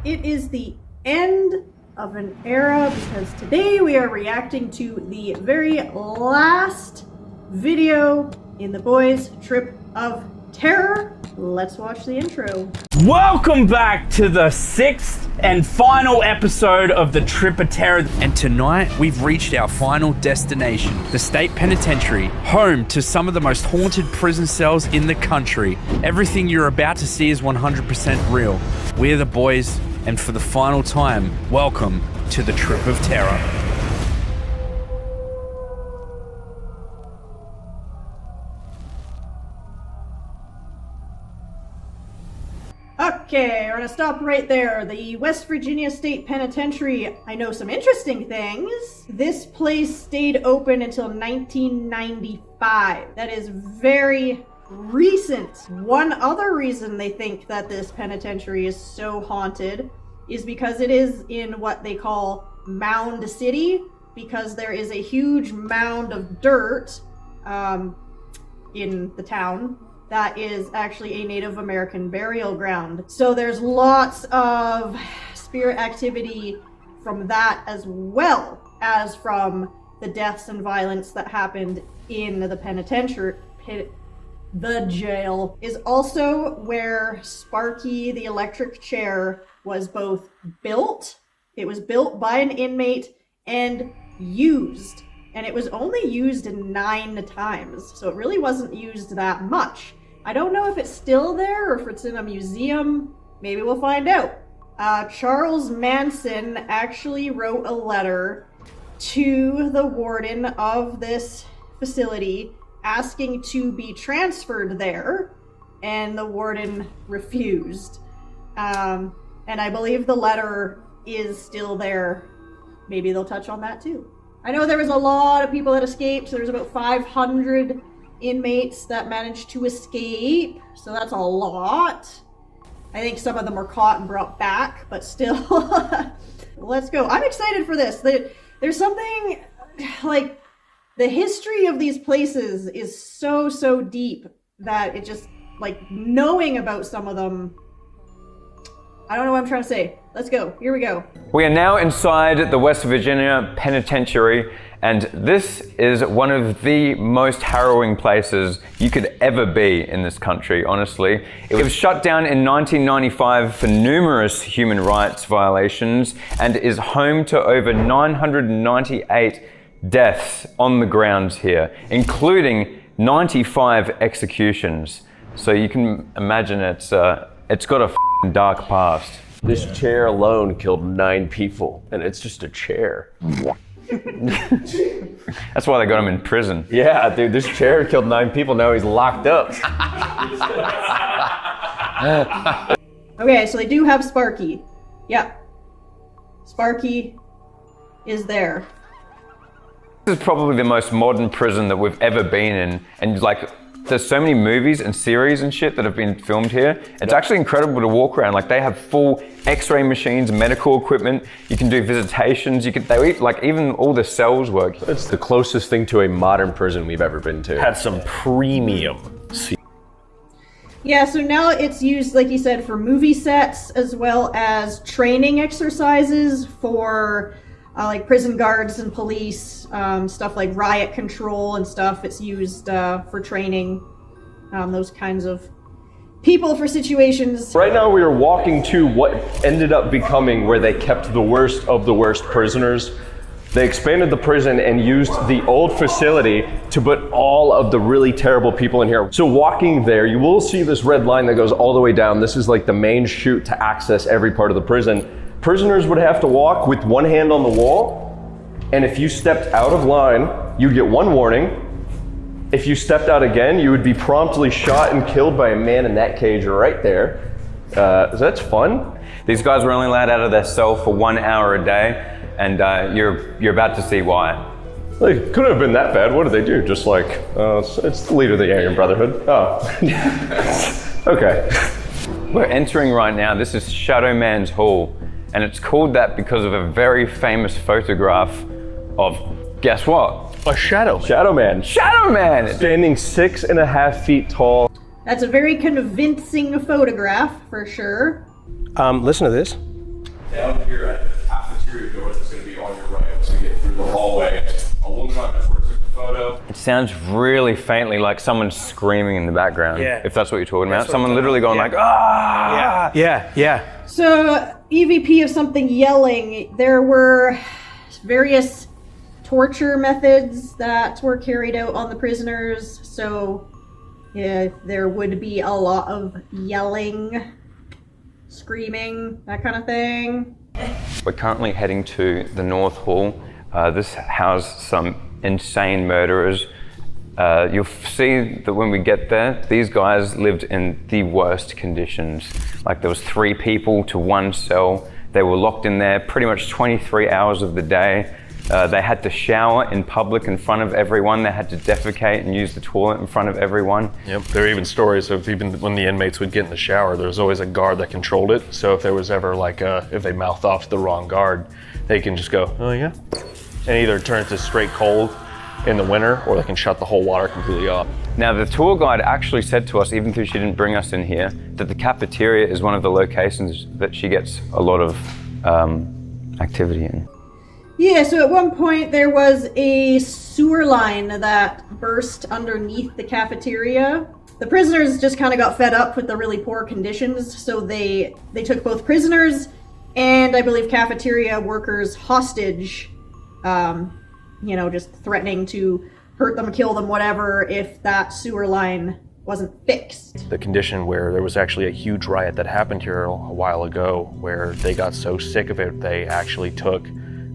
it is the end of an era because today we are reacting to the very last video in the boys' trip of terror. Let's watch the intro. Welcome back to the 6th and final episode of the Trip of Terror. And tonight we've reached our final destination, the State Penitentiary, home to some of the most haunted prison cells in the country. Everything you're about to see is 100% real. We're the boys, and for the final time, welcome to the Trip of Terror. Okay, we're gonna stop right there. The West Virginia State Penitentiary. I know some interesting things. This place stayed open until 1995. That is very recent. One other reason they think that this penitentiary is so haunted is because it is in what they call Mound City, because there is a huge mound of dirt in the town that is actually a Native American burial ground. So there's lots of spirit activity from that, as well as from the deaths and violence that happened in the penitentiary. The jail is also where Sparky, the electric chair, was both built. It was built by an inmate and used. And it was only used 9 times, so it really wasn't used that much. I don't know if it's still there or if it's in a museum. Maybe we'll find out. Charles Manson actually wrote a letter to the warden of this facility asking to be transferred there, and the warden refused. And I believe the letter is still there. Maybe they'll touch on that too. I know there was a lot of people that escaped. There was about 500 inmates that managed to escape, so that's a lot. I think some of them were caught and brought back, but still. Let's go. I'm excited for this. There's something like the history of these places is so deep that it just, like, knowing about some of them, I don't know what I'm trying to say. Let's go. Here we go. We are now inside the West Virginia Penitentiary, and this is one of the most harrowing places you could ever be in this country, honestly. It was shut down in 1995 for numerous human rights violations and is home to over 998 deaths on the grounds here, including 95 executions. So you can imagine it's got a dark past. This chair alone killed 9 people, and it's just a chair. That's why they got him in prison. Yeah, dude, this chair killed 9 people. Now he's locked up. Okay, so they do have Sparky. Yeah. Sparky is there. This is probably the most modern prison that we've ever been in, and like, there's so many movies and series and shit that have been filmed here. It's actually incredible to walk around. Like, they have full X-ray machines, medical equipment. You can do visitations. Even all the cells work. It's the closest thing to a modern prison we've ever been to. Had some premium. Yeah, so now it's used, like you said, for movie sets as well as training exercises for like prison guards and police, stuff like riot control and stuff. It's used for training those kinds of people for situations. Right now we are walking to what ended up becoming where they kept the worst of the worst prisoners. They expanded the prison and used the old facility to put all of the really terrible people in here. So walking there, you will see this red line that goes all the way down. This is like the main chute to access every part of the prison. Prisoners would have to walk with one hand on the wall, and if you stepped out of line, you'd get 1 warning. If you stepped out again, you would be promptly shot and killed by a man in that cage right there. So that's fun. These guys were only allowed out of their cell for 1 hour a day, and you're about to see why. Like, couldn't have been that bad. What did they do? Just like, it's the leader of the Aryan Brotherhood. Oh. Okay. We're entering right now. This is Shadow Man's Hall. And it's called that because of a very famous photograph of, guess what? A shadow. Shadow Man. Shadow Man! Standing 6.5 feet tall. That's a very convincing photograph, for sure. Listen to this. down here at the cafeteria door that's going to be on your right as we get through the hallway. A woman on the took the photo. It sounds really faintly like someone screaming in the background. Yeah. If that's what you're talking about. That's what Someone I'm literally going talking like, ah! Yeah. So, EVP of something yelling, there were various torture methods that were carried out on the prisoners. So, yeah, there would be a lot of yelling, screaming, that kind of thing. We're currently heading to the North Hall. This housed some insane murderers. You'll see that when we get there, these guys lived in the worst conditions. Like there was 3 people to 1 cell. They were locked in there pretty much 23 hours of the day. They had to shower in public in front of everyone. They had to defecate and use the toilet in front of everyone. Yep, there are even stories of even when the inmates would get in the shower, there was always a guard that controlled it. So if there was ever like if they mouthed off to the wrong guard, they can just go, oh yeah, and either turn it to straight cold in the winter, or they can shut the whole water completely off. Now the tour guide actually said to us, even though she didn't bring us in here, that the cafeteria is one of the locations that she gets a lot of activity in. Yeah, so at one point there was a sewer line that burst underneath the cafeteria. The prisoners just kind of got fed up with the really poor conditions, so they took both prisoners and I believe cafeteria workers hostage, just threatening to hurt them, kill them, whatever, if that sewer line wasn't fixed. The condition where there was actually a huge riot that happened here a while ago where they got so sick of it, they actually took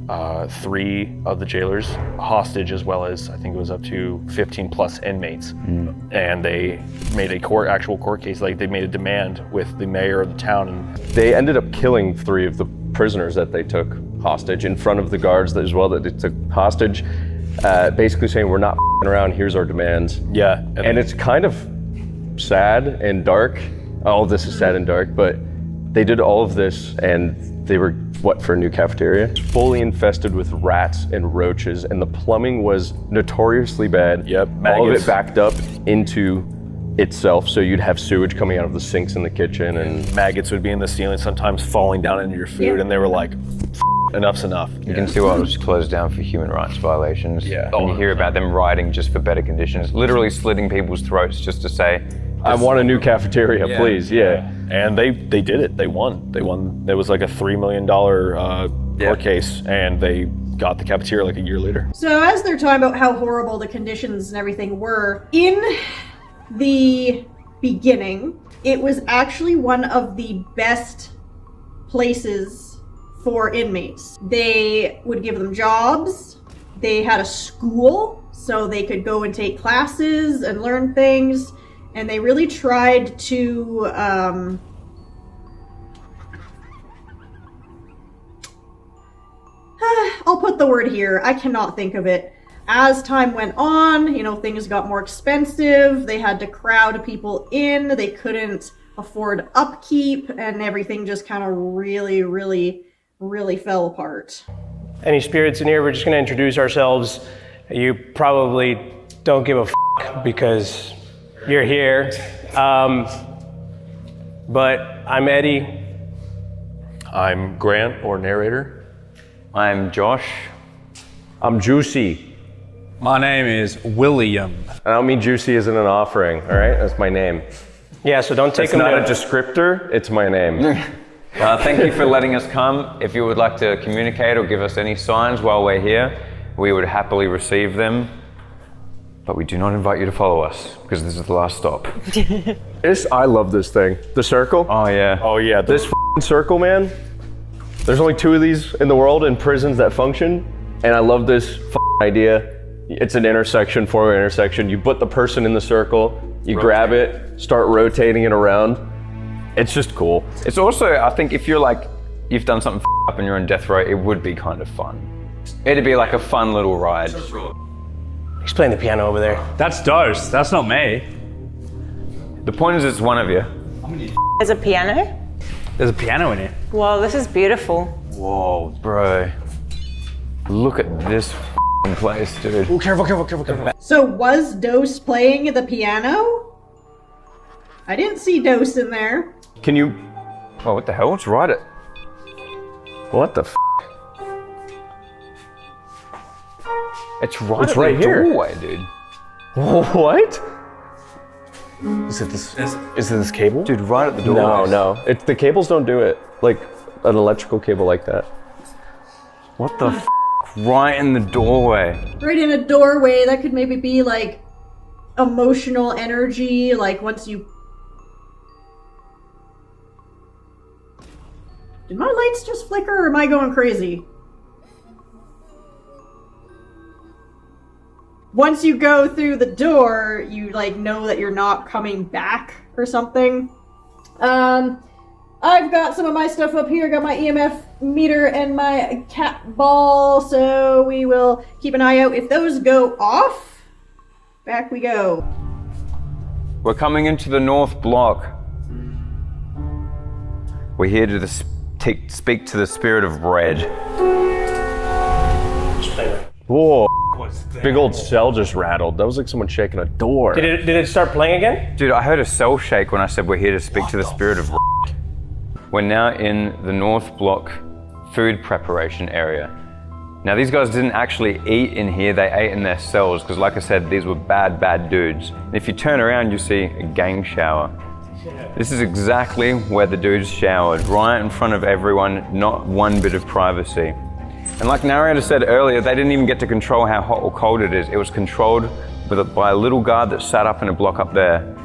3 of the jailers hostage, as well as I think it was up to 15 plus inmates. And they made actual court case, like they made a demand with the mayor of the town. And they ended up killing 3 of the prisoners that they took hostage in front of the guards as well that they took hostage, basically saying, we're not around, here's our demands. Yeah. And it's kind of sad and dark. All of this is sad and dark, but they did all of this and they were, for a new cafeteria? Fully infested with rats and roaches, and the plumbing was notoriously bad. Yep, all of it backed up into itself, so you'd have sewage coming out of the sinks in the kitchen, and maggots would be in the ceiling, sometimes falling down into your food, and they were like, enough's enough. You can see why it was closed down for human rights violations. Yeah. And you hear about them rioting just for better conditions, literally slitting people's throats just to say, I want a new cafeteria, please. Yeah. And they did it. They won. There was like a $3 million court case, and they got the cafeteria like a year later. So as they're talking about how horrible the conditions and everything were, in the beginning, it was actually one of the best places for inmates. They would give them jobs. They had a school, so they could go and take classes and learn things. And they really tried to, I'll put the word here, I cannot think of it. As time went on, things got more expensive, they had to crowd people in, they couldn't afford upkeep, and everything just kind of really, really, really fell apart. Any spirits in here, we're just gonna introduce ourselves. You probably don't give a f*** because you're here, but I'm Eddie. I'm Grant, or narrator. I'm Josh. I'm Juicy. My name is William. I don't mean Juicy isn't an offering, all right? That's my name. Yeah, so don't take It's them not to... a descriptor, it's my name. Thank you for letting us come. If you would like to communicate or give us any signs while we're here, we would happily receive them. But we do not invite you to follow us, because this is the last stop. I love this thing. The circle? Oh yeah. Oh yeah, this circle, man. There's only 2 of these in the world in prisons that function, and I love this idea. It's an intersection, 4-way intersection. You put the person in the circle, you grab it, start rotating it around. It's just cool. It's also, I think if you've done something up and you're on death row, it would be kind of fun. It'd be like a fun little ride. He's playing the piano over there. That's Dose. That's not me. The point is, it's one of you. There's a piano? There's a piano in here. Wow, this is beautiful. Whoa, bro. Look at this place, dude. Oh, careful. So was Dose playing the piano? I didn't see Dose in there. Can you... Oh, what the hell? Let's ride it. What the f? It's right, It's at right the here. doorway, dude. What? Is it this cable? Dude, right at the doorway. No. It's the cables don't do it. Like an electrical cable like that. What the f? Right in the doorway. Right in a doorway, that could maybe be like emotional energy, like once you... Did my lights just flicker or am I going crazy? Once you go through the door, you like know that you're not coming back or something. I've got some of my stuff up here, got my EMF meter and my cat ball, so we will keep an eye out. If those go off, back we go. We're coming into the north block. We're here to speak to the spirit of red. Whoa. Big old cell just rattled. That was like someone shaking a door. Did it start playing again? Dude, I heard a cell shake when I said we're here to speak to the spirit of red. We're now in the north block food preparation area. Now these guys didn't actually eat in here, they ate in their cells, because like I said, these were bad dudes. And if you turn around, you see a gang shower. This is exactly where the dudes showered, right in front of everyone, not one bit of privacy. And like narrator said earlier, they didn't even get to control how hot or cold it is. It was controlled by a little guard that sat up in a block up there.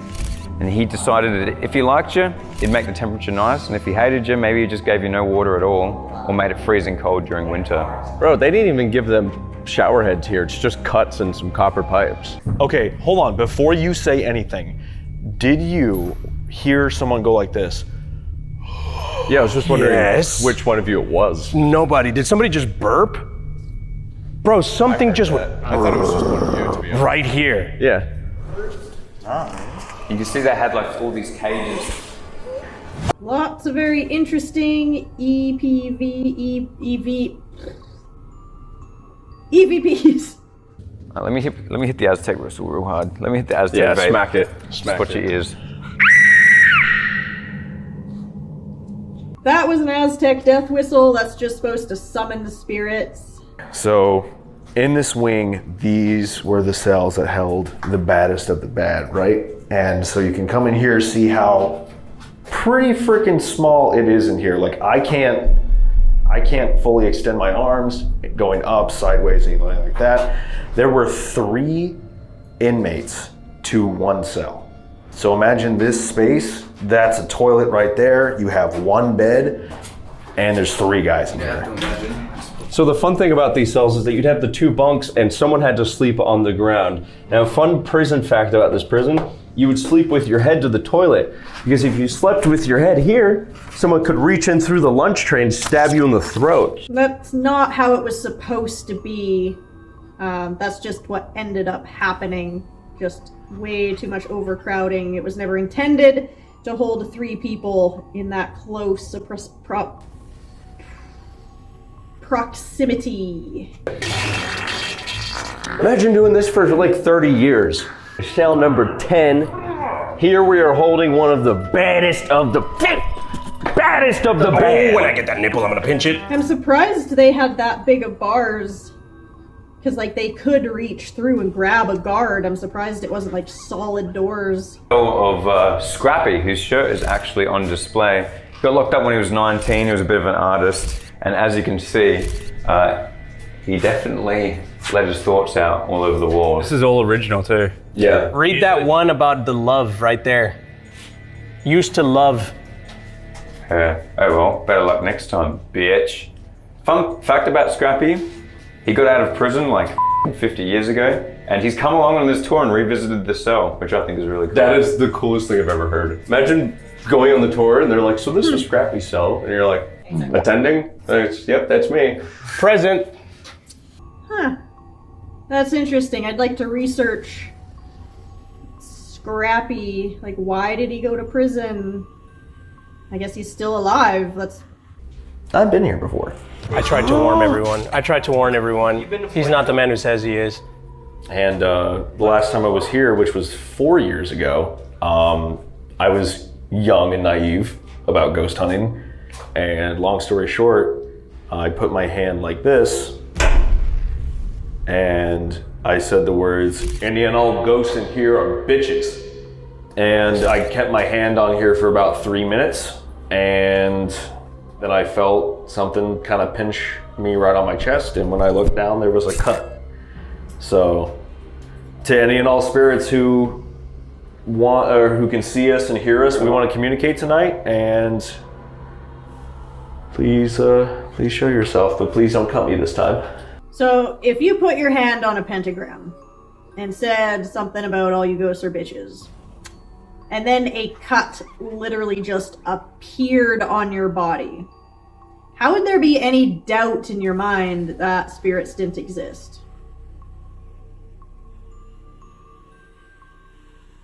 And he decided that if he liked you, he'd make the temperature nice, and if he hated you, maybe he just gave you no water at all, or made it freezing cold during winter. Bro, they didn't even give them shower heads here. It's just cuts and some copper pipes. Okay, hold on. Before you say anything, did you hear someone go like this? Yeah, I was just wondering Yes. which one of you it was. Nobody. Did somebody just burp? Bro, something just went I thought it was just one of you, to be honest. right here. Yeah. You can see they had like all these cages. Lots of very interesting EVPs. Let me hit the Aztec whistle real hard. Let me hit the Aztec Yeah, vape. smack it. Just watch your ears. That was an Aztec death whistle. That's just supposed to summon the spirits. So, in this wing, these were the cells that held the baddest of the bad, right? And so you can come in here, see how pretty freaking small it is in here. Like I can't fully extend my arms going up, sideways, anything like that. There were 3 inmates to 1 cell. So imagine this space, that's a toilet right there. You have 1 bed and there's 3 guys in there. So the fun thing about these cells is that you'd have the 2 bunks and someone had to sleep on the ground. Now, a fun prison fact about this prison, you would sleep with your head to the toilet, because if you slept with your head here, someone could reach in through the lunch tray and stab you in the throat. That's not how it was supposed to be. That's just what ended up happening. Just way too much overcrowding. It was never intended to hold 3 people in that close proximity. Imagine doing this for like 30 years. Cell number 10. Here we are holding one of the baddest of the bad. Oh, when I get that nipple, I'm gonna pinch it. I'm surprised they had that big of bars. Because, like, they could reach through and grab a guard. I'm surprised it wasn't, like, solid doors. Of Scrappy, whose shirt is actually on display. He got locked up when he was 19. He was a bit of an artist. And as you can see, he definitely let his thoughts out all over the walls. This is all original too. Yeah. Read that one about the love right there. Used to love. Oh well, better luck next time, bitch. Fun fact about Scrappy, he got out of prison like 50 years ago, and he's come along on this tour and revisited the cell, which I think is really cool. That is the coolest thing I've ever heard. Imagine going on the tour and they're like, so this is Scrappy's cell, and you're like, attending? And it's, yep, that's me. Present. Huh. That's interesting. I'd like to research Scrappy. Like, why did he go to prison? I guess he's still alive. I've been here before. I tried to warn everyone. He's not the man who says he is. And the last time I was here, which was 4 years ago, I was young and naive about ghost hunting. And long story short, I put my hand like this, and I said the words, "Any and all ghosts in here are bitches." And I kept my hand on here for about 3 minutes, and then I felt something kind of pinch me right on my chest, and when I looked down, there was a cut. So, to any and all spirits who want or who can see us and hear us, we want to communicate tonight, and please show yourself, but please don't cut me this time. So if you put your hand on a pentagram and said something about all you ghosts are bitches, and then a cut literally just appeared on your body, how would there be any doubt in your mind that spirits didn't exist?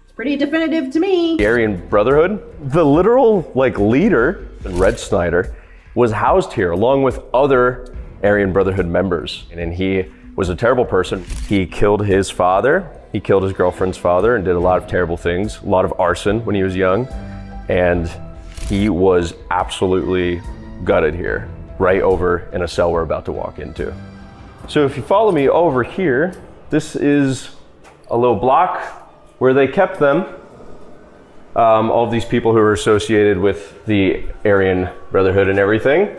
It's pretty definitive to me. The Aryan Brotherhood, the literal leader, Red Snyder, was housed here along with other Aryan Brotherhood members. And he was a terrible person. He killed his father, he killed his girlfriend's father, and did a lot of terrible things, a lot of arson when he was young. And he was absolutely gutted here, right over in a cell we're about to walk into. So if you follow me over here, this is a little block where they kept them. All of these people who are associated with the Aryan Brotherhood and everything.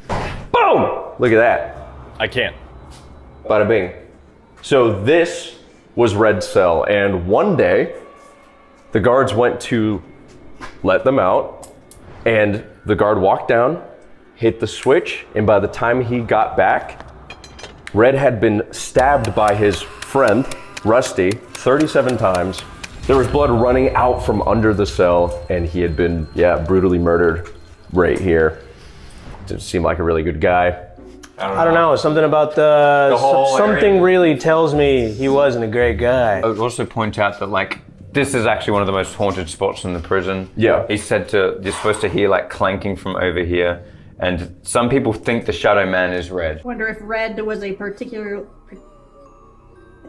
Boom! Look at that. I can't. Bada bing. So this was Red's cell, and one day the guards went to let them out, and the guard walked down, hit the switch, and by the time he got back, Red had been stabbed by his friend, Rusty, 37 times. There was blood running out from under the cell, and he had been, brutally murdered right here. Didn't seem like a really good guy. I don't know. Something about something really tells me he wasn't a great guy. I would also point out that this is actually one of the most haunted spots in the prison. Yeah. He said you're supposed to hear clanking from over here, and some people think the Shadow Man is Red. Wonder if Red was a particular...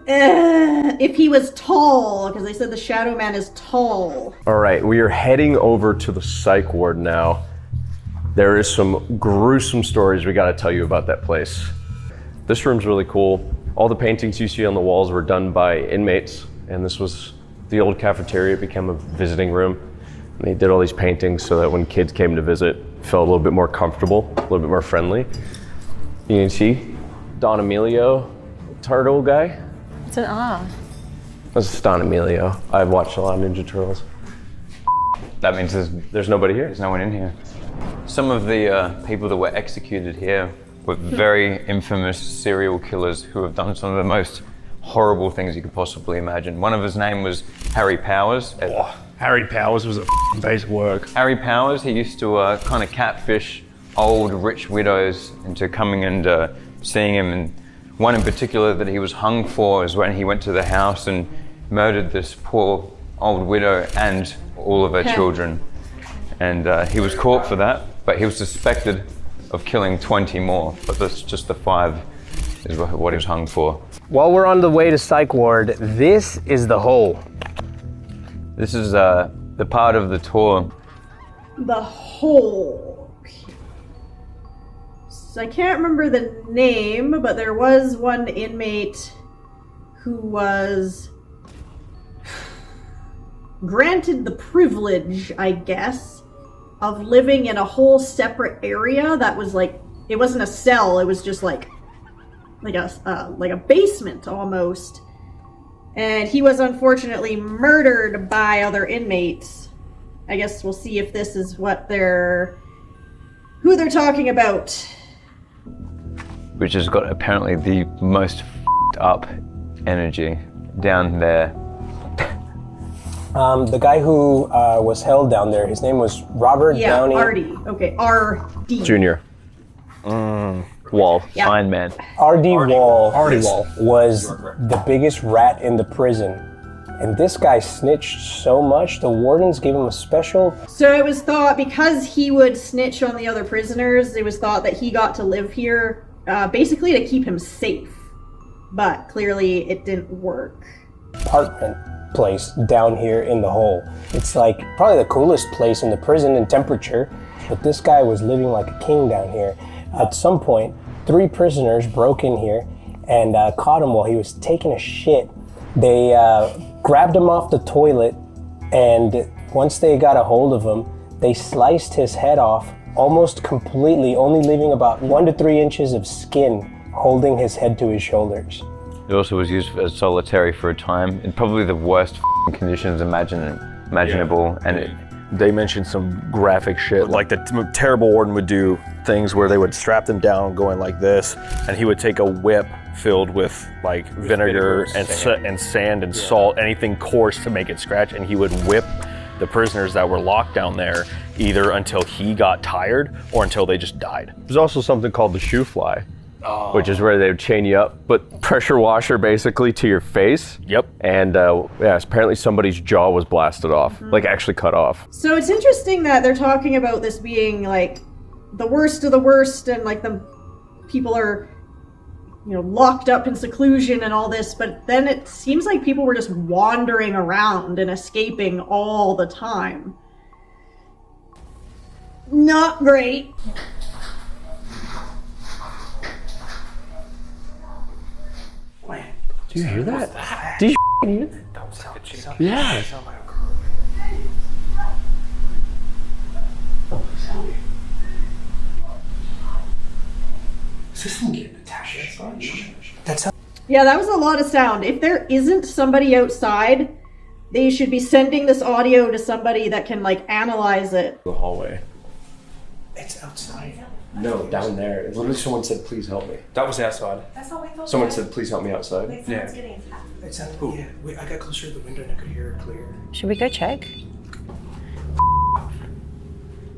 if he was tall, because they said the Shadow Man is tall. All right, we are heading over to the psych ward now. There is some gruesome stories we got to tell you about that place. This room's really cool. All the paintings you see on the walls were done by inmates, and this was the old cafeteria. It became a visiting room. And they did all these paintings so that when kids came to visit, it felt a little bit more comfortable, a little bit more friendly. You can see Don Emilio, turtle guy. It's an R. That's Don Emilio. I've watched a lot of Ninja Turtles. That means There's nobody here. there's no one in here. Some of the people that were executed here were very infamous serial killers who have done some of the most horrible things you could possibly imagine. One of his name was Harry Powers. Harry Powers was a piece of work. Harry Powers, he used to kind of catfish old rich widows into coming and seeing him. And one in particular that he was hung for is when he went to the house and murdered this poor old widow and all of her children. And he was caught for that, but he was suspected of killing 20 more. But that's just the 5 is what he was hung for. While we're on the way to psych ward, this is the hole. This is the part of the tour. The hole. So I can't remember the name, but there was one inmate who was granted the privilege, I guess, of living in a whole separate area that was it wasn't a cell, it was just like a basement almost. And he was unfortunately murdered by other inmates. I guess we'll see if this is who they're talking about. Which has got apparently the most up energy down there. The guy who was held down there, his name was Robert Downey. R.D. Okay, R.D. Junior. Wall. Yeah. Iron Man. R.D. Wall was the biggest rat in the prison. And this guy snitched so much, the wardens gave him a special... So it was thought, because he would snitch on the other prisoners, it was thought that he got to live here, basically to keep him safe. But clearly it didn't work. Apartment place down here in the hole. It's probably the coolest place in the prison in temperature, but this guy was living like a king down here. At some point, 3 prisoners broke in here and caught him while he was taking a shit. They grabbed him off the toilet, and once they got a hold of him, they sliced his head off almost completely, only leaving about 1 to 3 inches of skin holding his head to his shoulders. It also was used as solitary for a time in probably the worst conditions imaginable, and they mentioned some graphic shit, like the terrible warden would do things where they would strap them down going like this, and he would take a whip filled with like vinegar and sand and salt, anything coarse to make it scratch, and he would whip the prisoners that were locked down there either until he got tired or until they just died. There's also something called the shoe fly, which is where they would chain you up, but pressure washer basically to your face. Yep. And apparently somebody's jaw was blasted off, like actually cut off. So it's interesting that they're talking about this being like the worst of the worst, and like the people are, you know, locked up in seclusion and all this, but then it seems like people were just wandering around and escaping all the time. Not great. Do you hear that? Do you hear that? Yeah. Is this thing getting attached? That's how. Yeah, that was a lot of sound. If there isn't somebody outside, they should be sending this audio to somebody that can like analyze it. The hallway. It's outside. No, down there. Literally someone said, please help me. That was outside. That's what we thought. Someone said, please help me outside. Like someone's getting attacked. It's out. Yeah, wait, I got closer to the window and I could hear it clear. Should we go check?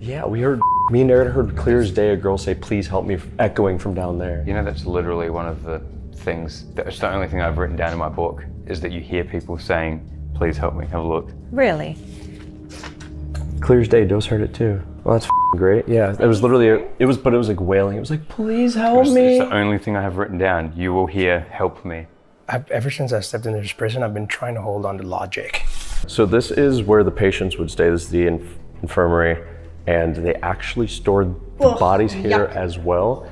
Yeah, we heard, me and Aaron heard clear as day a girl say, please help me, echoing from down there. you know, that's literally one of the things, that's the only thing I've written down in my book, is that you hear people saying, please help me, have a look. Really? Clear as day, Dos heard it too. Well, that's great. Yeah, it was literally, it was like wailing. It was like, please help me. It's the only thing I have written down. You will hear, help me. Ever since I stepped into this prison, I've been trying to hold on to logic. So this is where the patients would stay. This is the infirmary, and they actually stored the bodies here as well.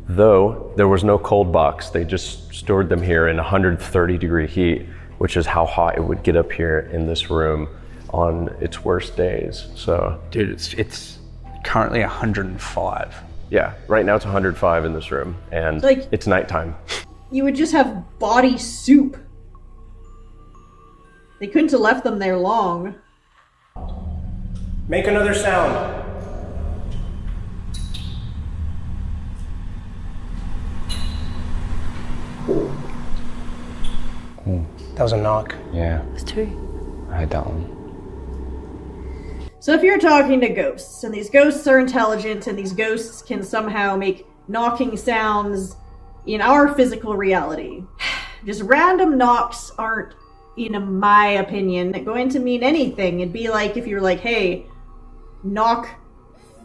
Though there was no cold box, they just stored them here in 130-degree heat, which is how hot it would get up here in this room on its worst days. So, Dude, it's currently 105. yeah, right now it's 105 in this room, and Like- it's nighttime. You would just have body soup. They couldn't have left them there long. Make another sound. That was a knock. Yeah, It's 2. I heard that one. So if you're talking to ghosts, and these ghosts are intelligent, and these ghosts can somehow make knocking sounds in our physical reality, just random knocks aren't, in my opinion, going to mean anything. It'd be like if you're like, hey, knock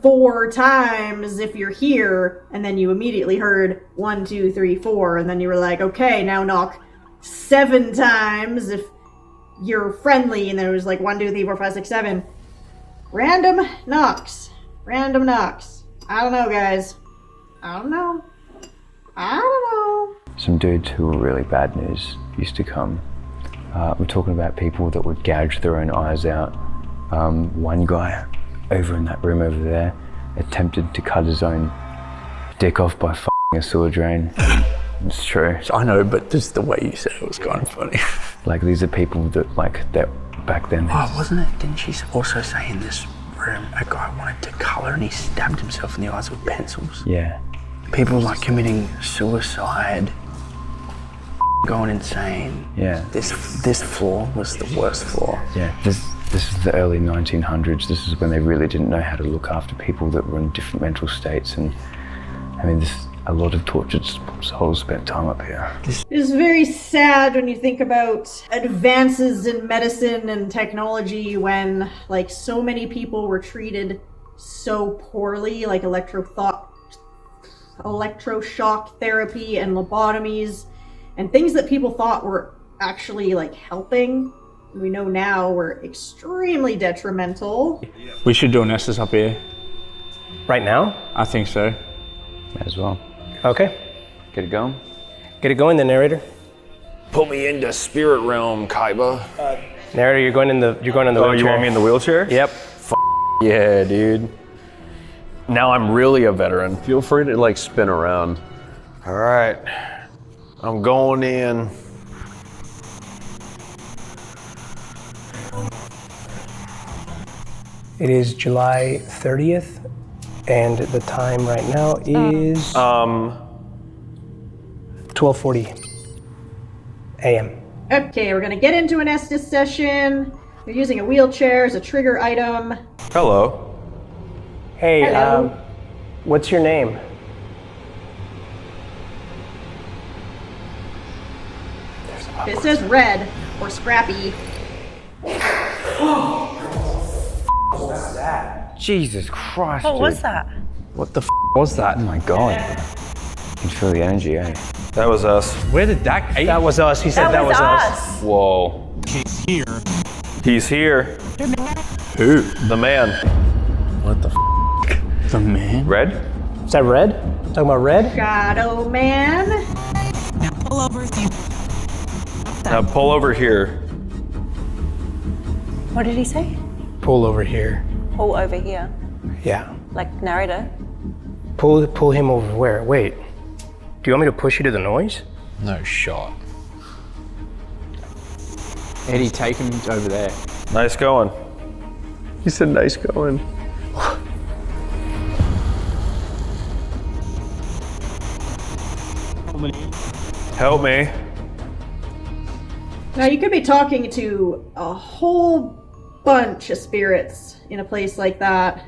4 times if you're here, and then you immediately heard 1, 2, 3, 4, and then you were like, okay, now knock 7 times if you're friendly, and then it was like 1, 2, 3, 4, 5, 6, 7. Random knocks. Random knocks. I don't know, guys. I don't know. Some dudes who were really bad news used to come. We're talking about people that would gouge their own eyes out. One guy over in that room over there attempted to cut his own dick off by f***ing a sewer drain. It's true. I know, but just the way you said it was kind of funny. Like, these are people that, like, that back then. Oh, wasn't it? Didn't she also say in this room a guy wanted to colour and he stabbed himself in the eyes with pencils? Yeah. People like committing suicide, going insane. Yeah. This floor was the worst floor. Yeah. This is the early 1900s. This is when they really didn't know how to look after people that were in different mental states. And I mean, a lot of tortured souls spent time up here. It's very sad when you think about advances in medicine and technology when, like, so many people were treated so poorly, like electroshock therapy and lobotomies, and things that people thought were actually, like, helping. We know now were extremely detrimental. We should do an Estes up here. Right now? I think so. May as well. Okay. Get it going. Get it going, then, narrator. Put me into spirit realm, Kaiba. Narrator, you're going in the wheelchair. Oh, you want me in the wheelchair? Yep. Yeah, dude. Now I'm really a veteran. Feel free to like spin around. All right. I'm going in. It is July 30th, and the time right now is 12:40 a.m. Okay, we're gonna get into an Estes session. You're using a wheelchair as a trigger item. Hello. Hey, Hello. what's your name? It says red or scrappy. Jesus Christ, What dude. was that? What the was that? Oh my God. You can feel the energy, eh? That was us. Where did that? That was us. He said that was us. Whoa. He's here. Who? The man. What the? The man. Red? Is that red? Talking about red? Shadow Man. Now pull over here. What did he say? Pull over here. Pull over here. Yeah. Like narrator. Pull him over where? Wait. Do you want me to push you to the noise? No shot. Eddie, take him over there. Nice going. He said nice going. Help me. Now you could be talking to a whole bunch of spirits in a place like that.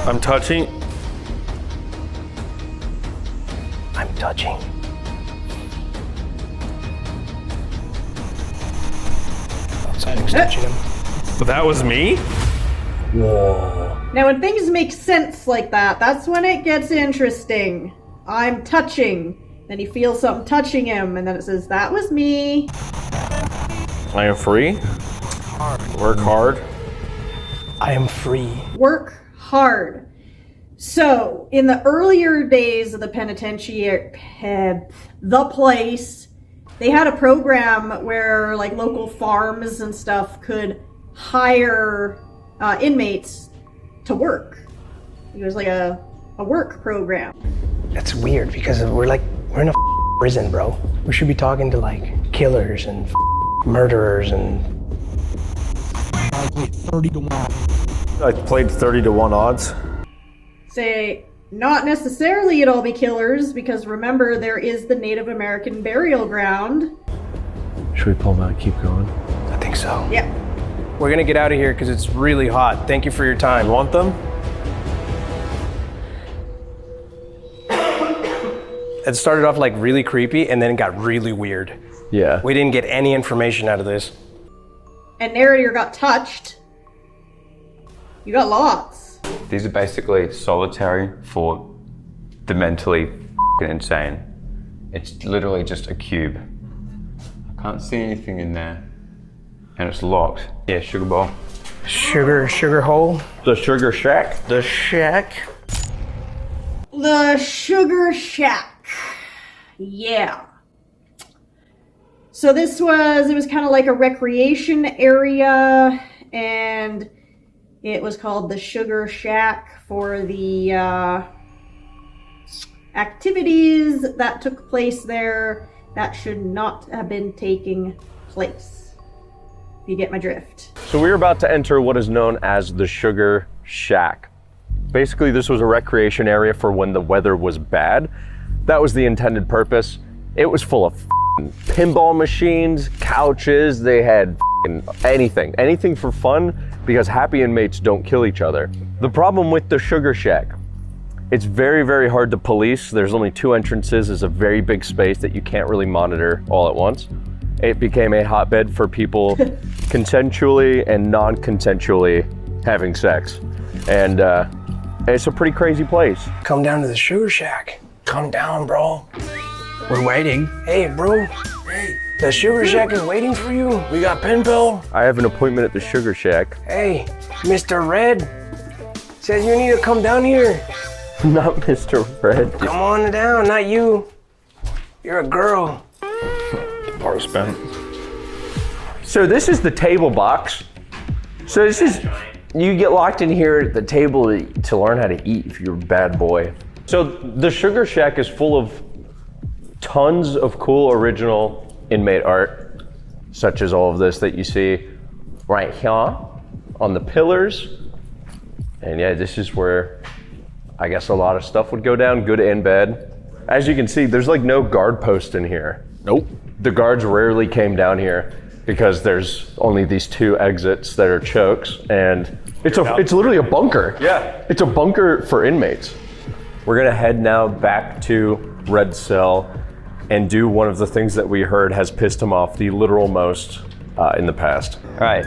I'm touching. I'm touching. Something's touching him. But that was me? Whoa. Now when things make sense like that, that's when it gets interesting. I'm touching. Then he feels something touching him, and then it says, that was me. I am free. Work hard. I am free. Work hard. So, in the earlier days of the penitentiary, the place, they had a program where like local farms and stuff could hire inmates to work. It was like a work program. That's weird because we're in a prison, bro. We should be talking to like killers and murderers and. I played 30 to 1 odds. Say, not necessarily it'll be killers, because remember, there is the Native American burial ground. Should we pull back, keep going? I think so. Yep. We're gonna get out of here because it's really hot. Thank you for your time. You want them? It started off like really creepy and then it got really weird. Yeah. We didn't get any information out of this. And narrator got touched. You got lots. These are basically solitary for the mentally insane. It's literally just a cube. I can't see anything in there. And it's locked. Yeah, sugar bowl. Sugar hole. The Sugar Shack? The shack. The Sugar Shack. Yeah. So it was kind of like a recreation area, and it was called the Sugar Shack for the activities that took place there that should not have been taking place. If you get my drift. So we're about to enter what is known as the Sugar Shack. Basically, this was a recreation area for when the weather was bad. That was the intended purpose. It was full of pinball machines, couches, they had anything for fun, because happy inmates don't kill each other. The problem with the Sugar Shack, it's very, very hard to police. There's only 2 entrances. It's a very big space that you can't really monitor all at once. It became a hotbed for people consensually and non-consensually having sex. And it's a pretty crazy place. Come down to the Sugar Shack. Come down, bro. We're waiting. Hey, bro. Hey. The Sugar Shack is waiting for you. We got pinball. I have an appointment at the Sugar Shack. Hey, Mr. Red. says you need to come down here. Not Mr. Red. Come on down, not you. You're a girl. Bar spent. So this is the table box. So this is, you get locked in here at the table to learn how to eat if you're a bad boy. So the Sugar Shack is full of tons of cool original inmate art, such as all of this that you see right here on the pillars. And yeah, this is where I guess a lot of stuff would go down, good and bad. As you can see, there's like no guard post in here. Nope. The guards rarely came down here because there's only these 2 exits that are chokes, and it's literally a bunker. Yeah. It's a bunker for inmates. We're gonna head now back to Red Cell and do one of the things that we heard has pissed him off the literal most in the past. All right,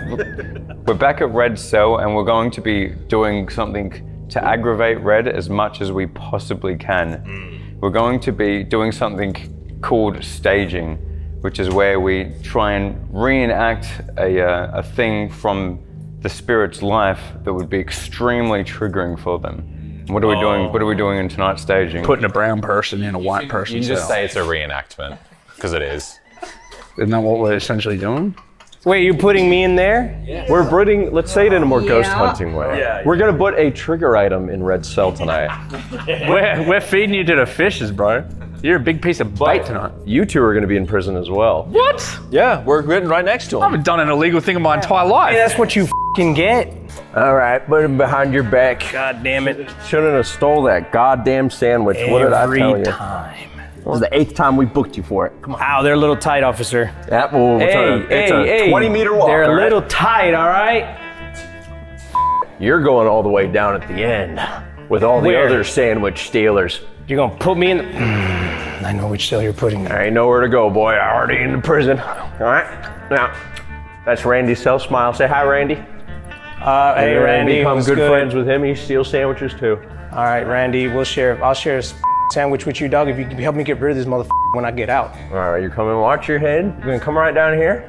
we're back at Red Cell, and we're going to be doing something to aggravate Red as much as we possibly can. We're going to be doing something called staging, which is where we try and reenact a thing from the spirit's life that would be extremely triggering for them. What are we doing? What are we doing in tonight's staging? Putting a brown person in a white person. You can just cell. say it's a reenactment, because it is. Isn't that what we're essentially doing? Wait, you putting me in there? We're putting, let's say it in a more ghost Yeah. hunting way. We're gonna put a trigger item in Red Cell tonight. We're feeding you to the fishes, bro. You're a big piece of bait tonight. You 2 are gonna be in prison as well. What? Yeah, we're getting right next to I him. haven't done an illegal thing in my entire life. Hey, that's what you f***ing get. All right, put him behind your back. God damn it. Shouldn't have stole that goddamn sandwich. What did I tell you? time. This is the 8th time we booked you for it. Come on. Ow, they're a little tight, officer. Yeah, well, it's a 20-meter walk. They're all a right? little tight, all right? You're going all the way down at the end with all the Where? other sandwich stealers. You're gonna put me in the... I know which cell you're putting me. There ain't nowhere to go, boy. I already in the prison. All right? Now, that's Randy's cell. Smile. Say hi, Randy. Hey, Randy, Become what's good friends with him. He steals sandwiches too. All right, Randy, I'll share a sandwich with you, dog, if you can help me get rid of this motherfucker when I get out. All right, you're coming. Watch your head. You're gonna come right down here.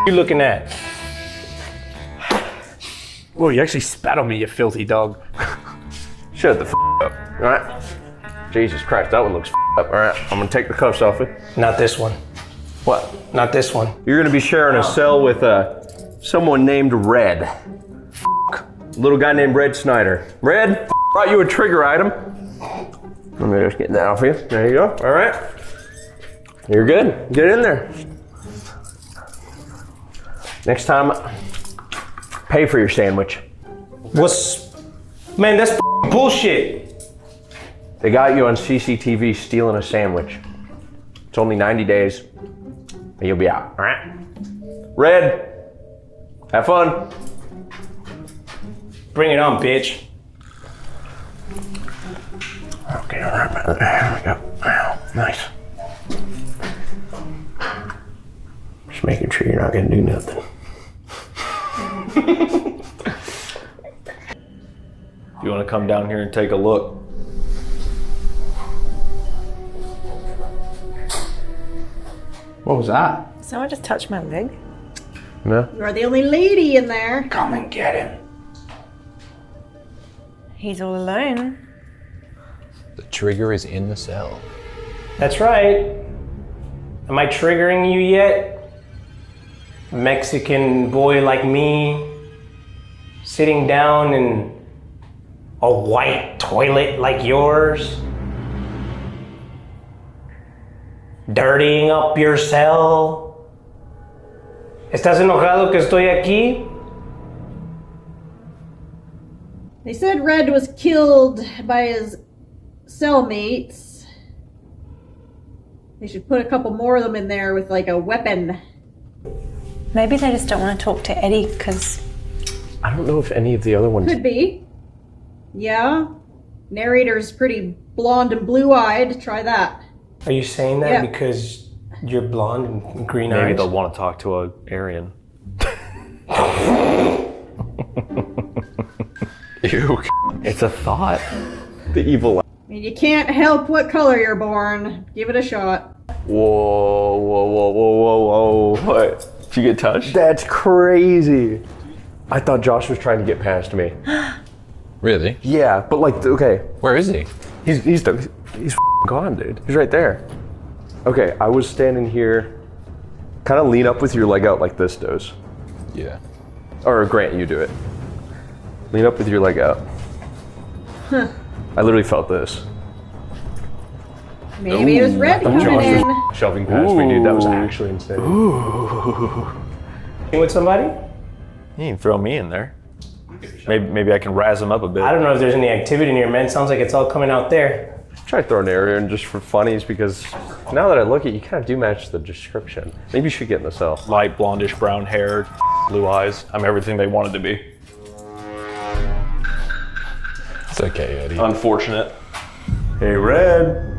You looking at? Whoa, you actually spat on me, you filthy dog. Shut the up. All right. Jesus Christ, that one looks up. All right, I'm gonna take the cuffs off it. Not this one. What? Not this one. You're gonna be sharing a cell with someone named Red. Little guy named Red Snyder. Red, brought you a trigger item. Let me just get that off you. There you go. All right. You're good. Get in there. Next time, pay for your sandwich. Man, that's bullshit. They got you on CCTV stealing a sandwich. It's only 90 days, and you'll be out. All right. Red, have fun. Bring it on, bitch. Okay, all right, man. There we go. Wow, nice. Just making sure you're not gonna do nothing. If you want to come down here and take a look. What was that? Someone just touched my leg. No? You are the only lady in there. Come and get him. He's all alone. The trigger is in the cell. That's right. Am I triggering you yet? Mexican boy like me, sitting down in a white toilet like yours, dirtying up your cell. ¿Estás enojado que estoy aquí? They said Red was killed by his cellmates. They should put a couple more of them in there with like a weapon. Maybe they just don't want to talk to Eddie because I don't know if any of the other ones. Could be. Yeah. Narrator's pretty blonde and blue-eyed. Try that. Are you saying that Yeah. because you're blonde and green Maybe eyes? they'll want to talk to a Aryan. Ew. It's a thought. The evil. I mean, you can't help what color you're born. Give it a shot. Whoa, whoa, whoa, whoa, whoa, whoa. What? Did you get touched? That's crazy. I thought Josh was trying to get past me. Really? Yeah, but like, okay. Where is he? He's gone, dude. He's right there. Okay, I was standing here. Kind of lean up with your leg out like this, Doze. Yeah. Or Grant, you do it. Lean up with your leg out. Huh. I literally felt this. Maybe it was Red coming in. Shoving past me, dude. That was actually insane. With somebody? You can throw me in there. Maybe I can razz him up a bit. I don't know if there's any activity near, man. Sounds like it's all coming out there. Try to throw an area in just for funnies because now that I look at you, kind of do match the description. Maybe you should get in the cell. Light blondish brown hair, blue eyes. I'm everything they wanted to be. It's okay, Eddie. Unfortunate. Hey, Red.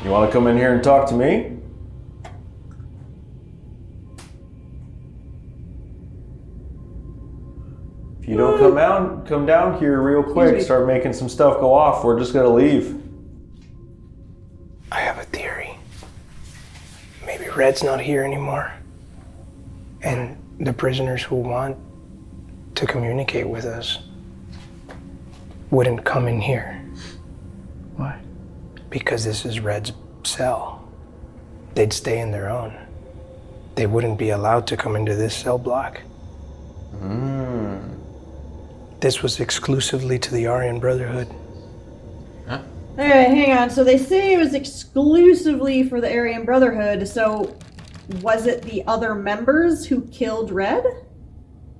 You want to come in here and talk to me? If you don't come down here real quick, start making some stuff go off, we're just gonna leave. I have a theory. Maybe Red's not here anymore. And the prisoners who want to communicate with us wouldn't come in here. Why? Because this is Red's cell. They'd stay in their own. They wouldn't be allowed to come into this cell block. This was exclusively to the Aryan Brotherhood. All right, hang on. So they say it was exclusively for the Aryan Brotherhood. So was it the other members who killed Red?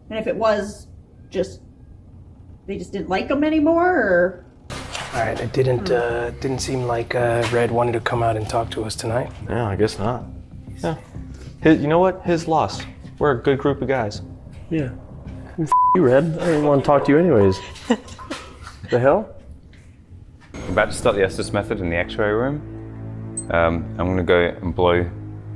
And if it was they just didn't like him anymore, or? All right, it didn't seem like Red wanted to come out and talk to us tonight. Yeah, I guess not. Yeah. You know what? His loss. We're a good group of guys. Yeah. You, Red. I didn't want to talk to you anyways. The hell? I'm about to start the Estes method in the x-ray room. I'm gonna go and blow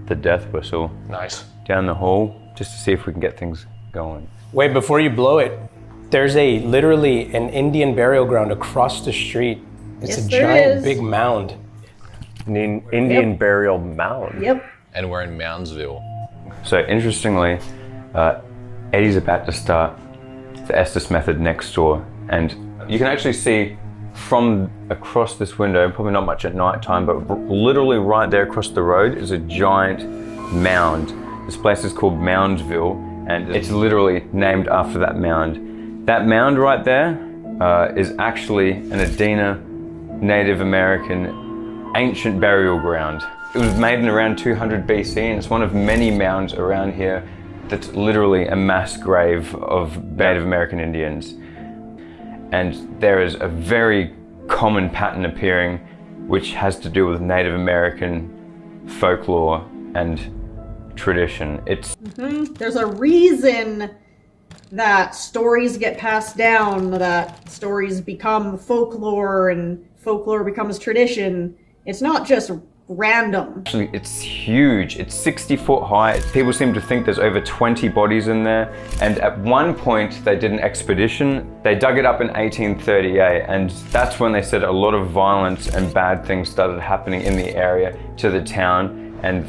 the death whistle Nice. down the hall just to see if we can get things going. Wait, before you blow it, there's literally an Indian burial ground across the street. It's Yes, a there giant is. big mound. An Indian burial mound. Yep. And we're in Moundsville. So interestingly, Eddie's about to start the Estes method next door, and you can actually see from across this window, probably not much at night time, but literally right there across the road is a giant mound. This place is called Moundsville, and it's literally named after that mound. That mound right there is actually an Adena Native American ancient burial ground. It was made in around 200 BC, and it's one of many mounds around here that's literally a mass grave of Native American Indians. And there is a very common pattern appearing which has to do with Native American folklore and tradition. There's a reason that stories get passed down, that stories become folklore and folklore becomes tradition. It's not just random. Actually, it's huge. It's 60 foot high. People seem to think there's over 20 bodies in there. And at one point, they did an expedition. They dug it up in 1838, and that's when they said a lot of violence and bad things started happening in the area to the town. And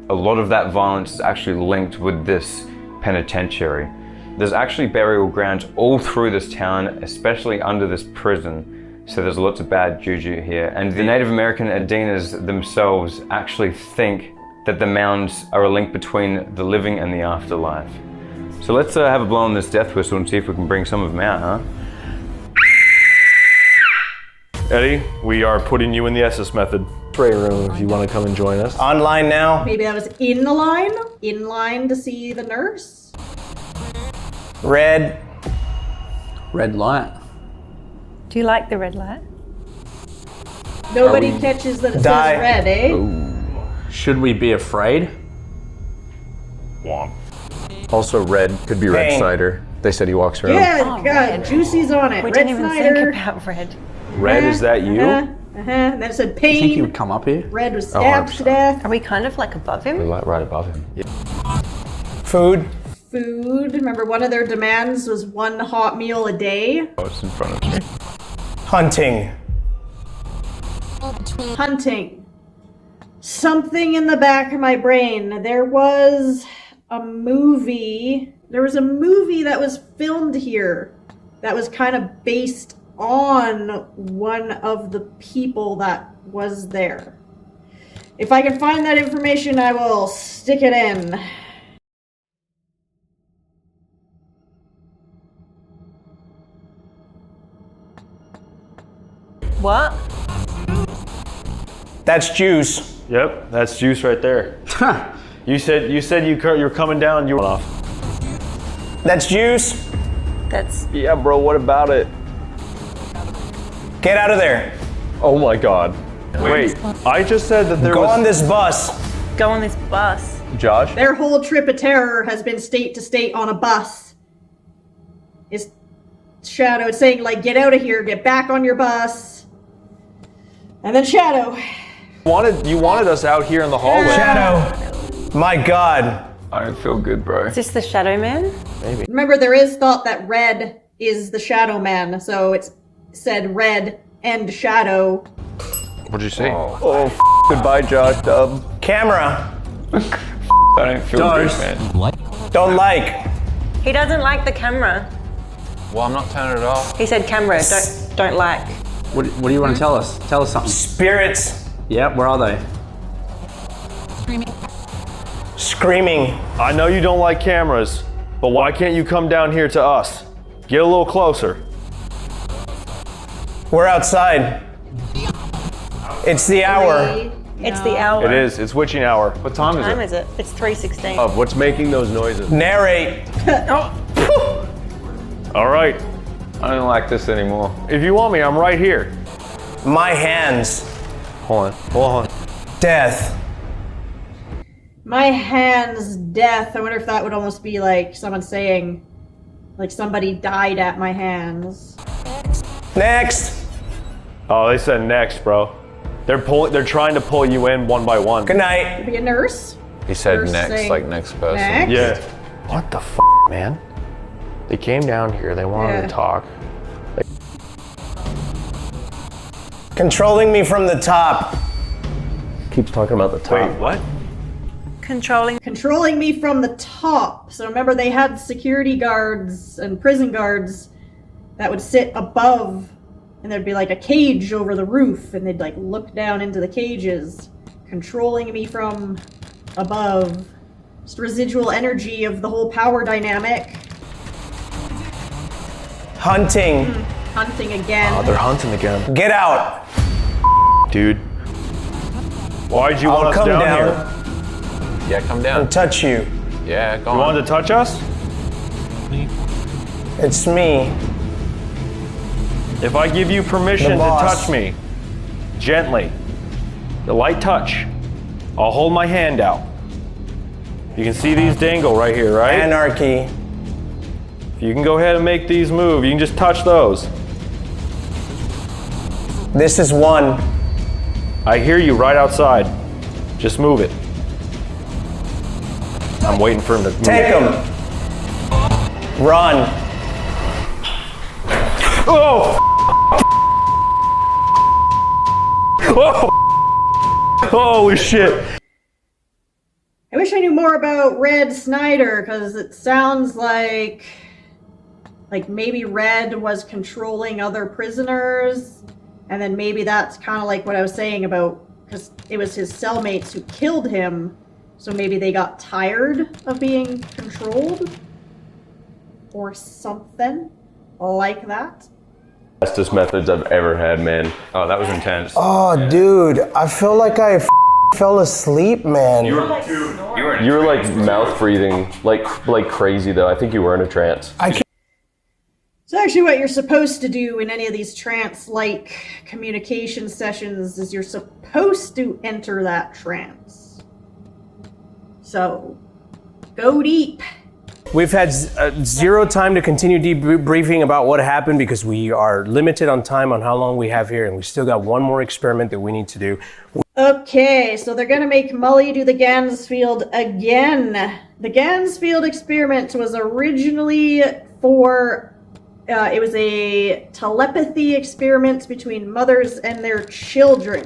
a lot of that violence is actually linked with this penitentiary. There's actually burial grounds all through this town, especially under this prison. So there's lots of bad juju here. And the Native American Adenas themselves actually think that the mounds are a link between the living and the afterlife. So let's have a blow on this death whistle and see if we can bring some of them out, huh? Eddie, we are putting you in the Estes method. Spray room if you want to come and join us. Online now. Maybe I was in the line? In line to see the nurse? Red. Red light. Do you like the red light? Nobody catches that it Die. says red, eh? Should we be afraid? Womp. Also, Red could be Red Bang. Snyder. They said he walks around. Yeah, Oh, God, red. Juicy's on it. We Red didn't even Snyder. think about red. Red, is that you? Then it said You think he pain. would come up here? Red was stabbed to death. Are we kind of like above him? Right above him. Food. Food. Remember, one of their demands was 1 hot meal a day. Oh, it's in front of me. Hunting. Hunting. Something in the back of my brain. There was a movie. There was a movie that was filmed here that was kind of based on one of the people that was there. If I can find that information, I will stick it in. What? That's juice. Yep, that's juice right there. You said you're coming down. You went off. That's juice. That's... Yeah, bro. What about it? Get out of there. Oh my God. Wait, I just said that there Go was. on this bus. Go on this bus. Josh. Their whole trip of terror has been state to state on a bus. Is Shadow saying, like, get out of here, get back on your bus. And then Shadow. You wanted us out here in the hallway. Shadow. My God. I don't feel good, bro. Is this the Shadow Man? Remember, there is thought that Red is the Shadow Man, so it's said Red and Shadow. What'd you say? Goodbye, Josh. Dub. Camera. I don't feel good, man. Don't like. He doesn't like the camera. Well, I'm not turning it off. He said camera, don't like. What do you want to tell us? Tell us something. Spirits. Yeah, where are they? Screaming. I know you don't like cameras, but why can't you come down here to us? Get a little closer. We're outside. It's the hour. It's the hour. It is. It's witching hour. What time What time is is it? It's 3:16. Of what's making those noises? Narrate. All right. I don't like this anymore. If you want me, I'm right here. My hands. Hold on. Death. My hands, death. I wonder if that would almost be like someone saying, like, somebody died at my hands. Next. Oh, they said next, bro. They're trying to pull you in one by one. Good night. Could be a nurse. He said First next, thing. like next person. Next? Yeah. What the man? They came down here. They wanted to talk. Controlling me from the top. Keeps talking about the top. Wait, what? Controlling me from the top. So remember, they had security guards and prison guards that would sit above, and there'd be like a cage over the roof, and they'd like look down into the cages, controlling me from above. Just residual energy of the whole power dynamic. Hunting. Hunting again. Oh, they're hunting again. Get out. Dude. Why'd you I'll want us come down down. here? Yeah, come down. And touch you. Yeah, go You on. wanted to touch us? It's me. If I give you permission The to boss. touch me, gently, the light touch, I'll hold my hand out. You can see these dangle right here, right? Anarchy. If you can go ahead and make these move, you can just touch those. This is one. I hear you right outside. Just move it. I'm waiting for him to move. Take him. Run. Oh! Oh! Holy shit! I wish I knew more about Red Snyder, because it sounds like maybe Red was controlling other prisoners, and then maybe that's kind of like what I was saying about, because it was his cellmates who killed him, so maybe they got tired of being controlled, or something like that. Fastest methods I've ever had, man. Oh, that was intense. Oh, dude. I feel like I fell asleep, man. You were like mouth breathing, like crazy though. I think you were in a trance. It's actually what you're supposed to do in any of these trance-like communication sessions, is you're supposed to enter that trance. So, go deep. We've had zero time to continue debriefing about what happened because we are limited on time on how long we have here, and we still got one more experiment that we need to do. Okay, so they're gonna make Mully do the Gansfield again. The Gansfield experiment was originally for, it was a telepathy experiment between mothers and their children.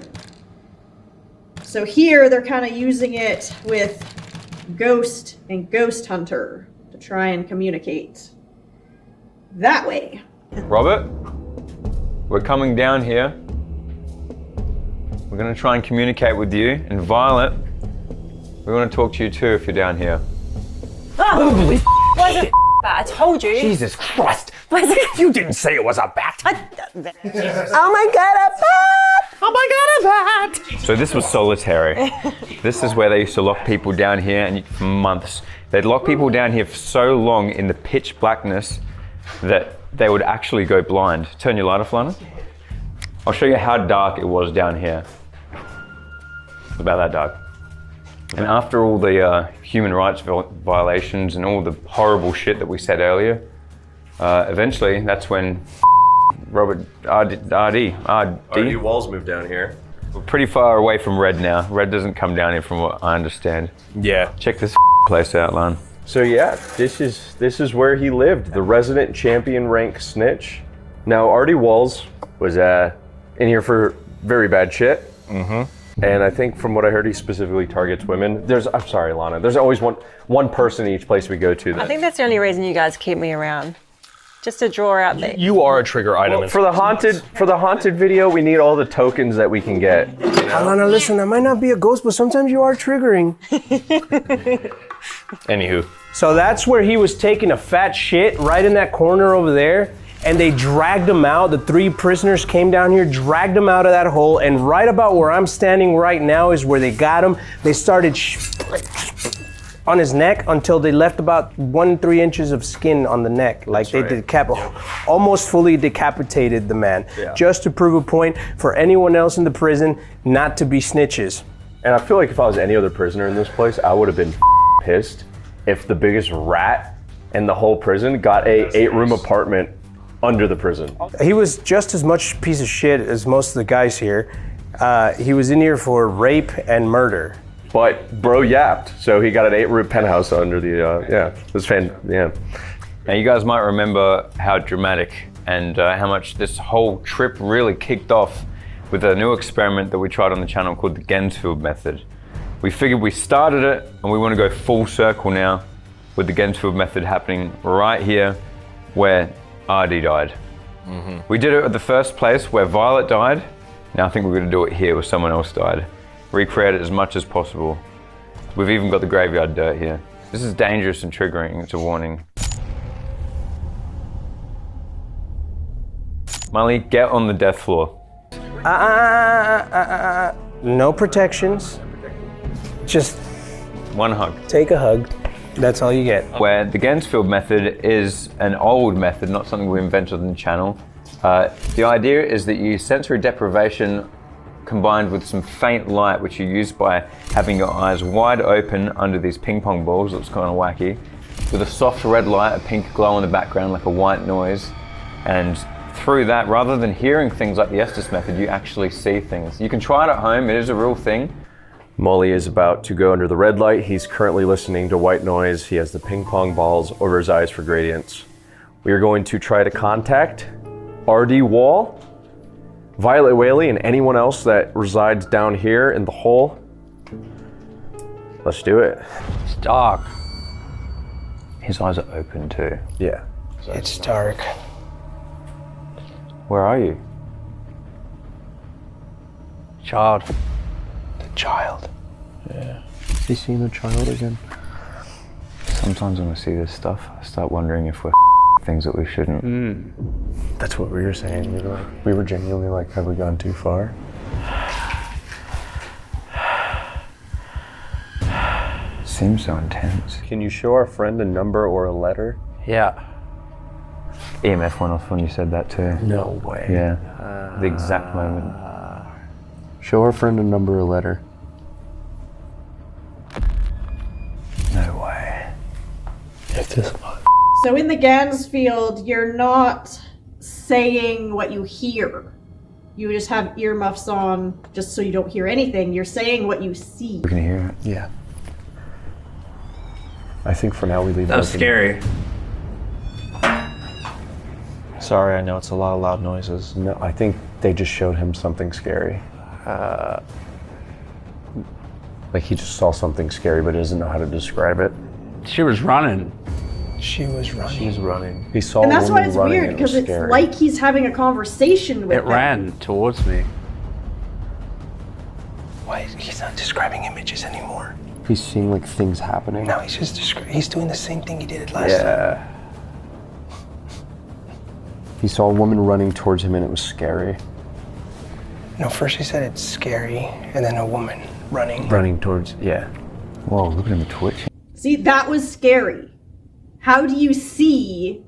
So here they're kind of using it with Ghost and Ghost Hunter to try and communicate that way. Robert, we're coming down here. We're going to try and communicate with you. And Violet, we want to talk to you too if you're down here. Holy why is it bat? I told you. Jesus Christ. Why is it? You didn't say it was a bat. Oh my god, a bat! Oh my God, a bat! So this was solitary. This is where they used to lock people down here and for months. They'd lock people down here for so long in the pitch blackness that they would actually go blind. Turn your light off, Lana. I'll show you how dark it was down here. About that dark. And after all the human rights violations and all the horrible shit that we said earlier, eventually that's when Robert R.D. Walls moved down here. We're pretty far away from Red now. Red doesn't come down here from what I understand. Yeah. Check this place out, Lan. So yeah, this is where he lived, the resident champion rank snitch. Now R.D. Walls was in here for very bad shit. Mm-hmm. And I think from what I heard, he specifically targets women. I'm sorry, Lana. There's always one person in each place we go to. I think that's the only reason you guys keep me around. Just to draw out the... You are a trigger item. Well, for the haunted video, we need all the tokens that we can get. Alana, listen, I might not be a ghost, but sometimes you are triggering. Anywho. So that's where he was taking a fat shit, right in that corner over there. And they dragged him out. The 3 prisoners came down here, dragged him out of that hole. And right about where I'm standing right now is where they got him. They started on his neck until they left about 1-3 inches of skin on the neck. Like they almost fully decapitated the man. Yeah. Just to prove a point for anyone else in the prison not to be snitches. And I feel like if I was any other prisoner in this place, I would have been pissed if the biggest rat in the whole prison got a 8-room apartment under the prison. He was just as much piece of shit as most of the guys here. He was in here for rape and murder. But bro yapped, so he got an 8-room penthouse under the, it was yeah. Now you guys might remember how dramatic and how much this whole trip really kicked off with a new experiment that we tried on the channel called the Gensfield method. We figured we started it and we want to go full circle now with the Gensfield method happening right here where RD died. Mm-hmm. We did it at the first place where Violet died. Now I think we're going to do it here where someone else died. Recreate it as much as possible. We've even got the graveyard dirt here. This is dangerous and triggering, it's a warning. Molly, get on the death floor. No protections. Just one hug. Take a hug. That's all you get. Where the Gensfield method is an old method, not something we invented on the channel. The idea is that you use sensory deprivation combined with some faint light, which you use by having your eyes wide open under these ping pong balls. Looks kind of wacky. With a soft red light, a pink glow in the background, like a white noise. And through that, rather than hearing things like the Estes method, you actually see things. You can try it at home, it is a real thing. Molly is about to go under the red light. He's currently listening to white noise. He has the ping pong balls over his eyes for gradients. We are going to try to contact RD Wall, Violet Whaley, and anyone else that resides down here in the hole. Let's do it. It's dark. His eyes are open too. Yeah. It's dark. Where are you? Child. The child. Yeah. Have you seen the child again? Sometimes when I see this stuff, I start wondering if we're things that we shouldn't. That's what we were saying. We were genuinely like, have we gone too far? Seems so intense. Can you show our friend a number or a letter? Yeah. EMF went off when you said that too. No way. Yeah. The exact moment. Show our friend a number or a letter. No way. If this So in the Gansfield, you're not saying what you hear. You just have earmuffs on just so you don't hear anything. You're saying what you see. We can hear it. Yeah. I think for now we leave it. That was scary. Sorry, I know it's a lot of loud noises. No, I think they just showed him something scary. Like he just saw something scary but doesn't know how to describe it. She was running. She was running. She's running. He saw And a that's why woman it's running weird, and it because was it's scary. like he's having a conversation with It them. ran towards me. Why? He's not describing images anymore. He's seeing like things happening. No, he's just he's doing the same thing he did last time. Yeah. He saw a woman running towards him and it was scary. No, first he said it's scary, and then a woman running. Running towards, yeah. Whoa, look at him twitching. See, that was scary. How do you see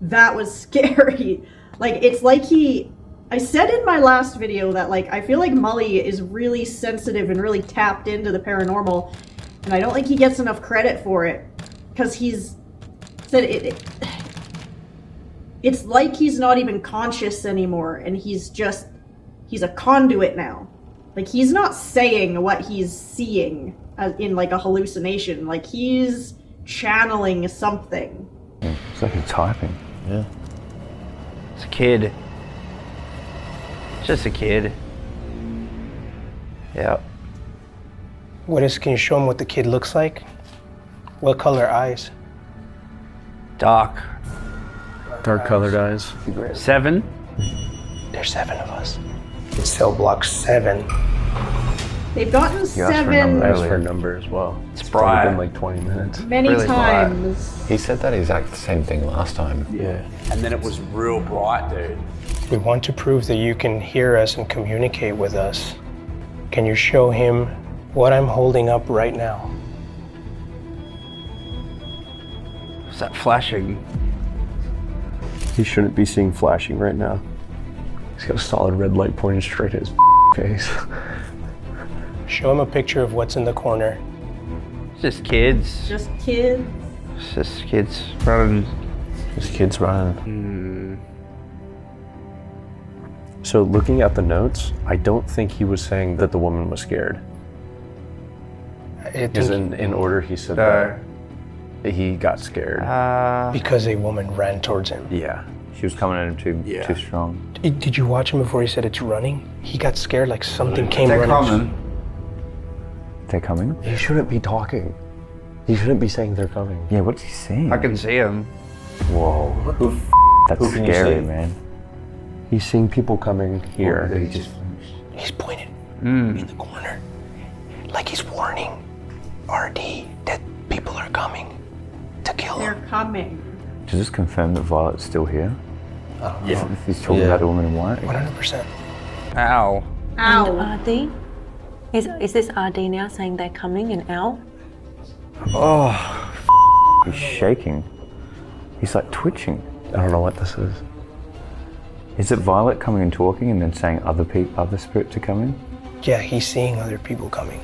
that was scary? Like, it's like I said in my last video that, like, I feel like Mully is really sensitive and really tapped into the paranormal, and I don't think he gets enough credit for it, because he's said it's like he's not even conscious anymore, and he's a conduit now. Like, he's not saying what he's seeing as in, like, a hallucination. Like, he's channeling something. It's like he's typing. Yeah. It's a kid. It's just a kid. Yep. Can you show him what the kid looks like? What color eyes? Dark. Dark colored eyes. 7. There's 7 of us. It's cell block 7. They've gotten asked for a 7 number. I asked for a number as well. It's bright. probably been like 20 minutes. many really bright. times. He said that exact same thing last time. Yeah. And then it was real bright, dude. We want to prove that you can hear us and communicate with us. Can you show him what I'm holding up right now? Is that flashing? He shouldn't be seeing flashing right now. He's got a solid red light pointing straight at his face. Show him a picture of what's in the corner. It's just kids. Just kids. It's just kids running. This kid's running. So looking at the notes, I don't think he was saying that the woman was scared. Because in order he said that he got scared. because a woman ran towards him. Yeah. She was coming at him too strong. Did you watch him before he said it's running? He got scared like something came They're running. coming. They're coming? He shouldn't be talking. He shouldn't be saying they're coming. Yeah, what's he saying? I can see them. Whoa. That's Who can you scary, see? man. He's seeing people coming here. He's pointed in the corner. Like he's warning RD that people are coming to kill him. They're coming. Does this confirm that Violet's still here? Yeah. If he's talking about the woman in white? 100%. Ow. Ow. And RD? Is this RD now saying they're coming and ow? Oh, he's shaking. He's like twitching. I don't know what this is. Is it Violet coming and talking and then saying other spirits are coming? Yeah, he's seeing other people coming.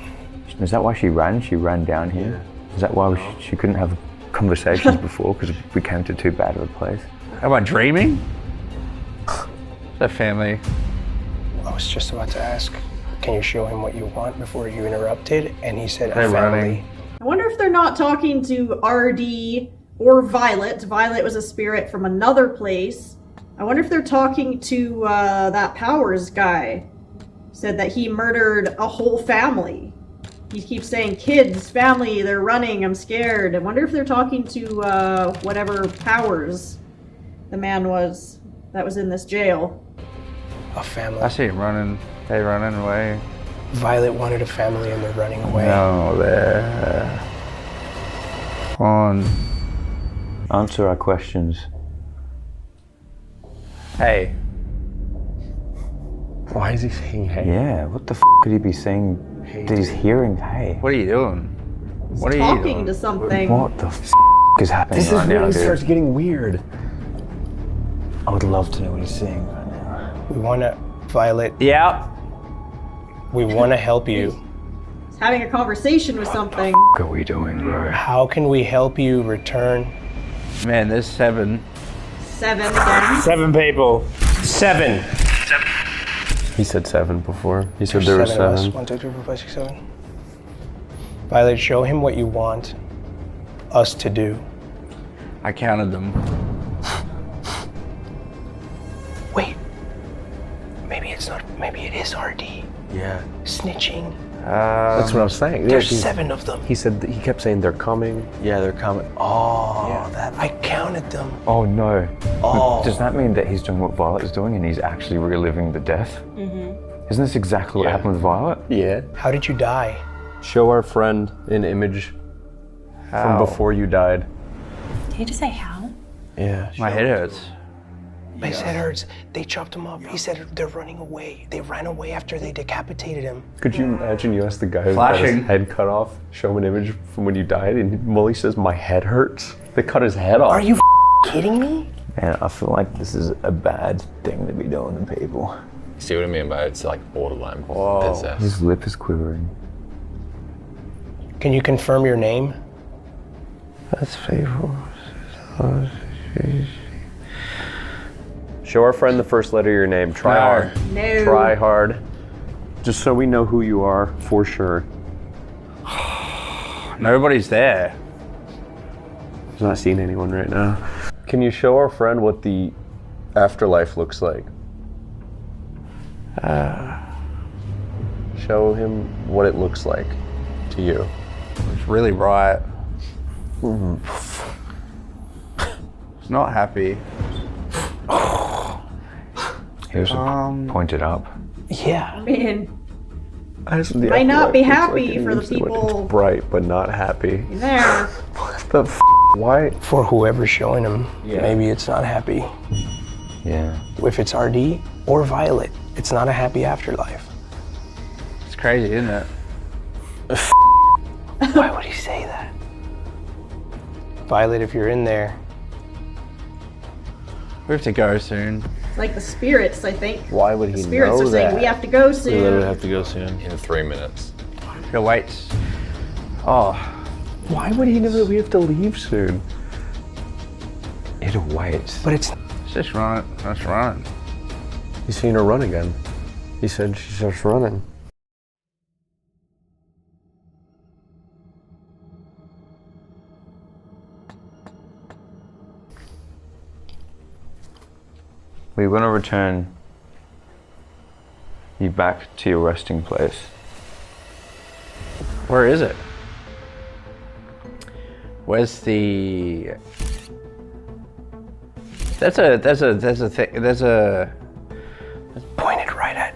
Is that why she ran? She ran down here? Is that why she couldn't have conversations before because we came to too bad of a place? Am I dreaming? That family. I was just about to ask, can you show him what you want before you interrupted? And he said, They're a family. running. I wonder if they're not talking to RD or Violet. Violet was a spirit from another place. I wonder if they're talking to that Powers guy. Said that he murdered a whole family. He keeps saying, kids, family, they're running, I'm scared. I wonder if they're talking to whatever Powers the man was that was in this jail. A family. I see him running. They running away. Violet wanted a family and they're running away. No, they're on. Answer our questions. Hey. Why is he saying hey? Yeah, what the could he be saying that he's hearing? Hey, What are you doing? What are you Talking doing? to something. what the is happening This is right where now, it dude? starts getting weird. I would love to know what he's saying right now. We want to, Violet, Yeah. we want to help you. He's having a conversation with something. What are we doing, bro? How can we help you return? Man, there's 7. 7 again. 7 people. 7. He said 7 before. He said There's there were 7 of us. 7. 1, 2, 3, 4, 5, 6, 7. Violet, show him what you want us to do. I counted them. Wait. Maybe it's not. Maybe it is RD. Yeah. Snitching That's what I was saying. There's 7 of them. He said he kept saying they're coming. Yeah, they're coming. Oh, Yeah, I counted them. Oh no. Oh. Does that mean that he's doing what Violet is doing and he's actually reliving the death? Mm-hmm. Isn't this exactly what happened with Violet? Yeah. How did you die? Show our friend an image from before you died. Did you just say how? Yeah. My head hurts. My head hurts. They chopped him up. He said they're running away. They ran away after they decapitated him. Could you imagine you asked the guy who got his Flashing. head cut off, show him an image from when you died, and Molly says, my head hurts? They cut his head off. Are you kidding me? And I feel like this is a bad thing to be doing to people. See what I mean by it's like borderline possessed. His lip is quivering. Can you confirm your name? That's faithful. Show our friend the first letter of your name. Try hard. No. Try hard. Just so we know who you are for sure. Nobody's there. He's not seeing anyone right now. Can you show our friend what the afterlife looks like? Show him what it looks like to you. It's really bright. It's not happy. He was pointed up. Yeah. I mean, The might not be afterlife looks happy it for the is when people- It's bright, but not happy. there. What the Why? For whoever's showing him, maybe it's not happy. Yeah. If it's RD or Violet, it's not a happy afterlife. It's crazy, isn't it? Why would he say that? Violet, if you're in there, We have to go soon. Like the spirits, I think. Why would The he spirits know are saying that? we have to go soon. have to go soon. In 3 minutes. Go wait. Oh, Why would he know that we have to leave soon? It'll wait. but it's let's just run it. Let's run it. He's seen her run again. He said she's just running. We want to return you back to your resting place. Where is it? Where's the? There's a pointed right at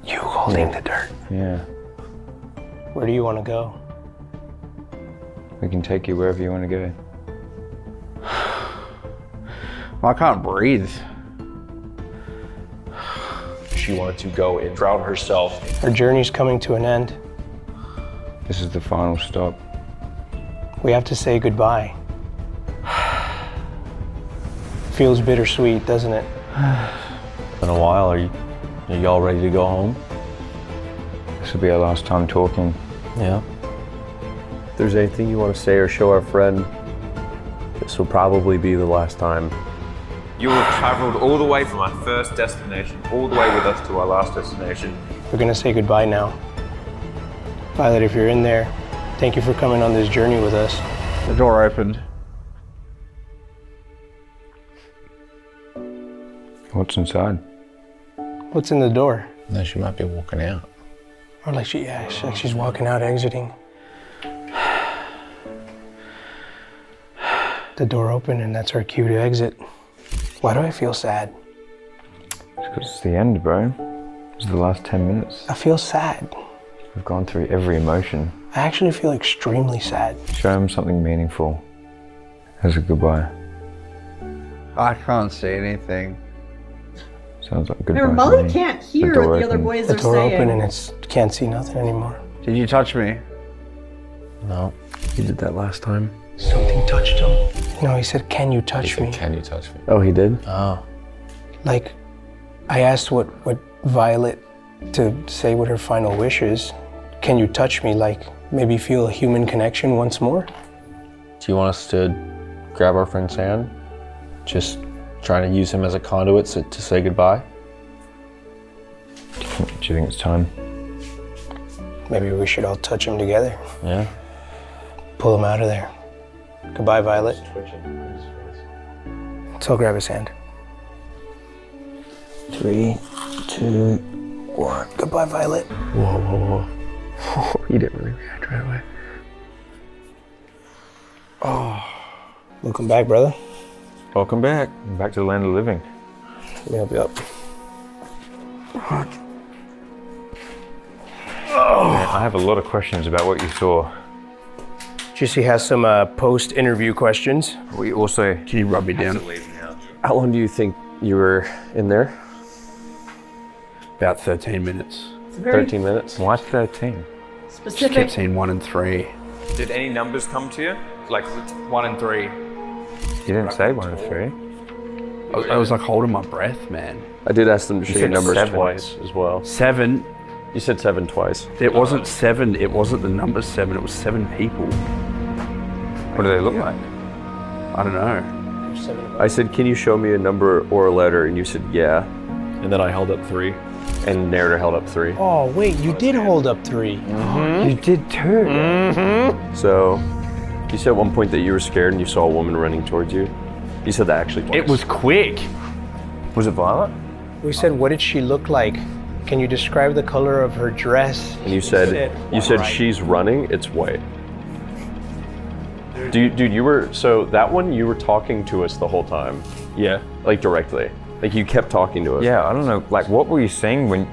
you holding the dirt. Yeah. Where do you want to go? We can take you wherever you want to go. I can't breathe. She wanted to go and drown herself. Our journey's coming to an end. This is the final stop. We have to say goodbye. Feels bittersweet, doesn't it? In a while, are y'all ready to go home? This will be our last time talking. Yeah. If there's anything you want to say or show our friend, this will probably be the last time. You have traveled all the way from our first destination, all the way with us to our last destination. We're gonna say goodbye now. Violet, if you're in there, thank you for coming on this journey with us. The door opened. What's inside? What's in the door? No, she might be walking out. Or like she's walking out, exiting. The door opened and that's our cue to exit. Why do I feel sad? Because it's the end, bro. It's the last 10 minutes. I feel sad. We've gone through every emotion. I actually feel extremely sad. Show him something meaningful as a goodbye. I can't see anything. Sounds like a goodbye. Remember, to Molly me. can't hear door what the other opened. boys The are door saying. opened and can't see nothing anymore. Did you touch me? No. He did that last time. Something touched him. No, he said, "Can you touch me?" Can you touch me? Oh, he did? Oh. Like, I asked what Violet to say what her final wish is. Can you touch me? Like, maybe feel a human connection once more? Do you want us to grab our friend's hand? Just trying to use him as a conduit to say goodbye? Do you think it's time? Maybe we should all touch him together. Yeah. Pull him out of there. Goodbye, Violet. So grab his hand. 3, 2, 1. Goodbye, Violet. Whoa, whoa, whoa. You didn't really react right away. Welcome back, brother. Welcome back. Back to the land of the living. Let me help you up. Man, I have a lot of questions about what you saw. Juicy has some post-interview questions. We also... Can you rub me down? How long do you think you were in there? About 13 minutes. 13 minutes? Why 13? Just Specific. kept saying 1 and 3. Did any numbers come to you? Like 1 and 3. You didn't say 1 and 3. I was like holding my breath, man. I did ask them to You show you said numbers 7. twice as well. 7. You said 7 twice. It wasn't 7. It wasn't the number 7. It was 7 people. What do they look like? I don't know. I said, can you show me a number or a letter? And you said, yeah. And then I held up 3. And narrator held up 3. Oh, wait, you did hold up 3. You did too. So, you said at one point that you were scared and you saw a woman running towards you. You said that actually twice. It was quick. Was it Violet? We said, what did she look like? Can you describe the color of her dress? And you said she's running, it's white. Dude, you were, so that one, you were talking to us the whole time. Yeah. Like directly. Like you kept talking to us. Yeah, I don't know. Like, what were you saying when...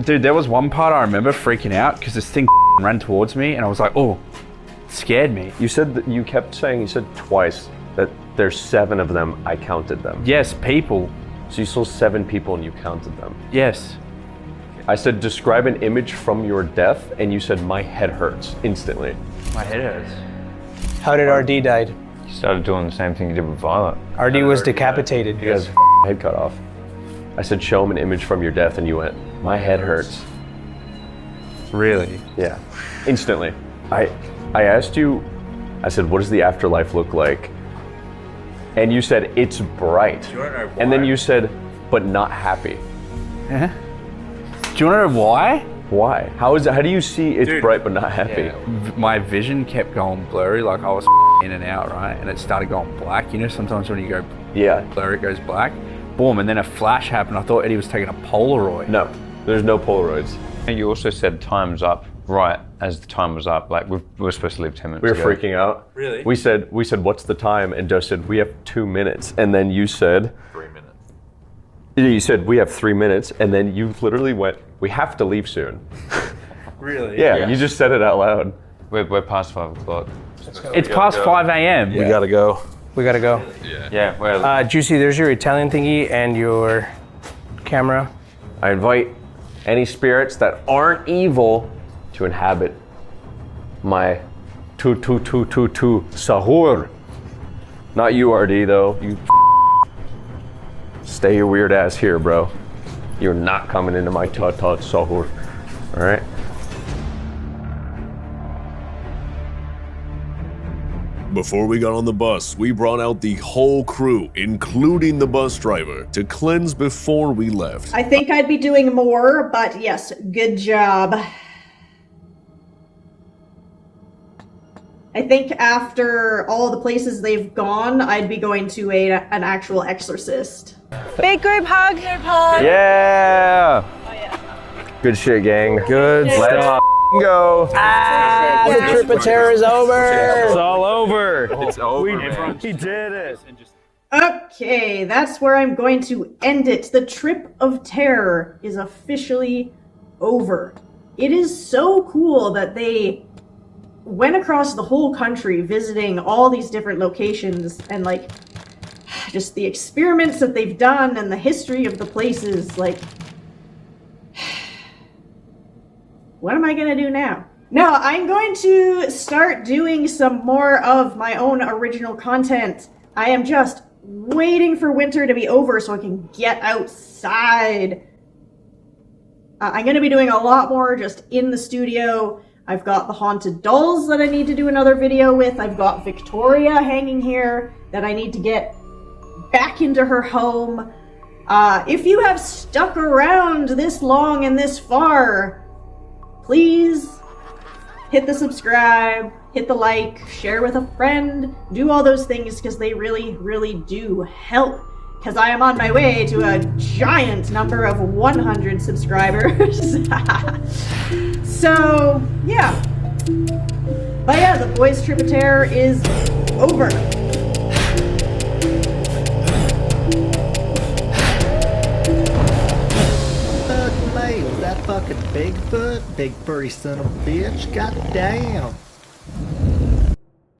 Dude, there was one part I remember freaking out because this thing ran towards me and I was like, oh, it scared me. You said that you kept saying, you said twice that there's 7 of them, I counted them. Yes, people. So you saw 7 people and you counted them. Yes. I said, describe an image from your death, and you said, my head hurts, instantly. My head hurts. How did RD died? You started doing the same thing you did with Violet. RD was decapitated. You guys head cut off. I said, show him an image from your death, and you went, my head hurts. Really? Yeah, instantly. I asked you, I said, what does the afterlife look like? And you said, it's bright. And then you said, but not happy. Yeah. Do you want to know why? Why? How do you see it's bright but not happy? My vision kept going blurry, like I was in and out, right? And it started going black. You know, sometimes when you go blurry, it goes black. Boom, and then a flash happened. I thought Eddie was taking a Polaroid. No, there's no Polaroids. And you also said time's up right as the time was up. Like, we were supposed to leave 10 minutes We were ago. freaking out. Really? We said, what's the time? And Joe said, we have 2 minutes. And then you said... 3 minutes. You said, we have 3 minutes. And then you literally went, we have to leave soon. Really? Yeah, you just said it out loud. We're past 5 o'clock. It's past 5 a.m. We gotta go. We gotta go. Yeah, well... Juicy, there's your Italian thingy and your camera. I invite any spirits that aren't evil to inhabit my sahur. Not you, RD, though. You stay your weird ass here, bro. You're not coming into my sahur. All right? Before we got on the bus, we brought out the whole crew, including the bus driver, to cleanse before we left. I think I'd be doing more, but yes, good job. I think after all the places they've gone, I'd be going to an actual exorcist. Big group hug. Group hug. Yeah! Good shit, gang. Good stuff. Go. The trip of terror is over. It's all over. It's over, man. We did it. Okay, that's where I'm going to end it. The trip of terror is officially over. It is so cool that they went across the whole country visiting all these different locations and like just the experiments that they've done and the history of the places. Like, what am I gonna do now? Now, I'm going to start doing some more of my own original content. I am just waiting for winter to be over so I can get outside. I'm going to be doing a lot more just in the studio. I've got the haunted dolls that I need to do another video with. I've got Victoria hanging here that I need to get back into her home. If you have stuck around this long and this far, please hit the subscribe, hit the like, share with a friend, do all those things because they really, really do help because I am on my way to a giant number of 100 subscribers. So, yeah. But yeah, the boys' trip of terror is over. Fuck me, was that fucking Bigfoot? Big furry son of a bitch, goddamn.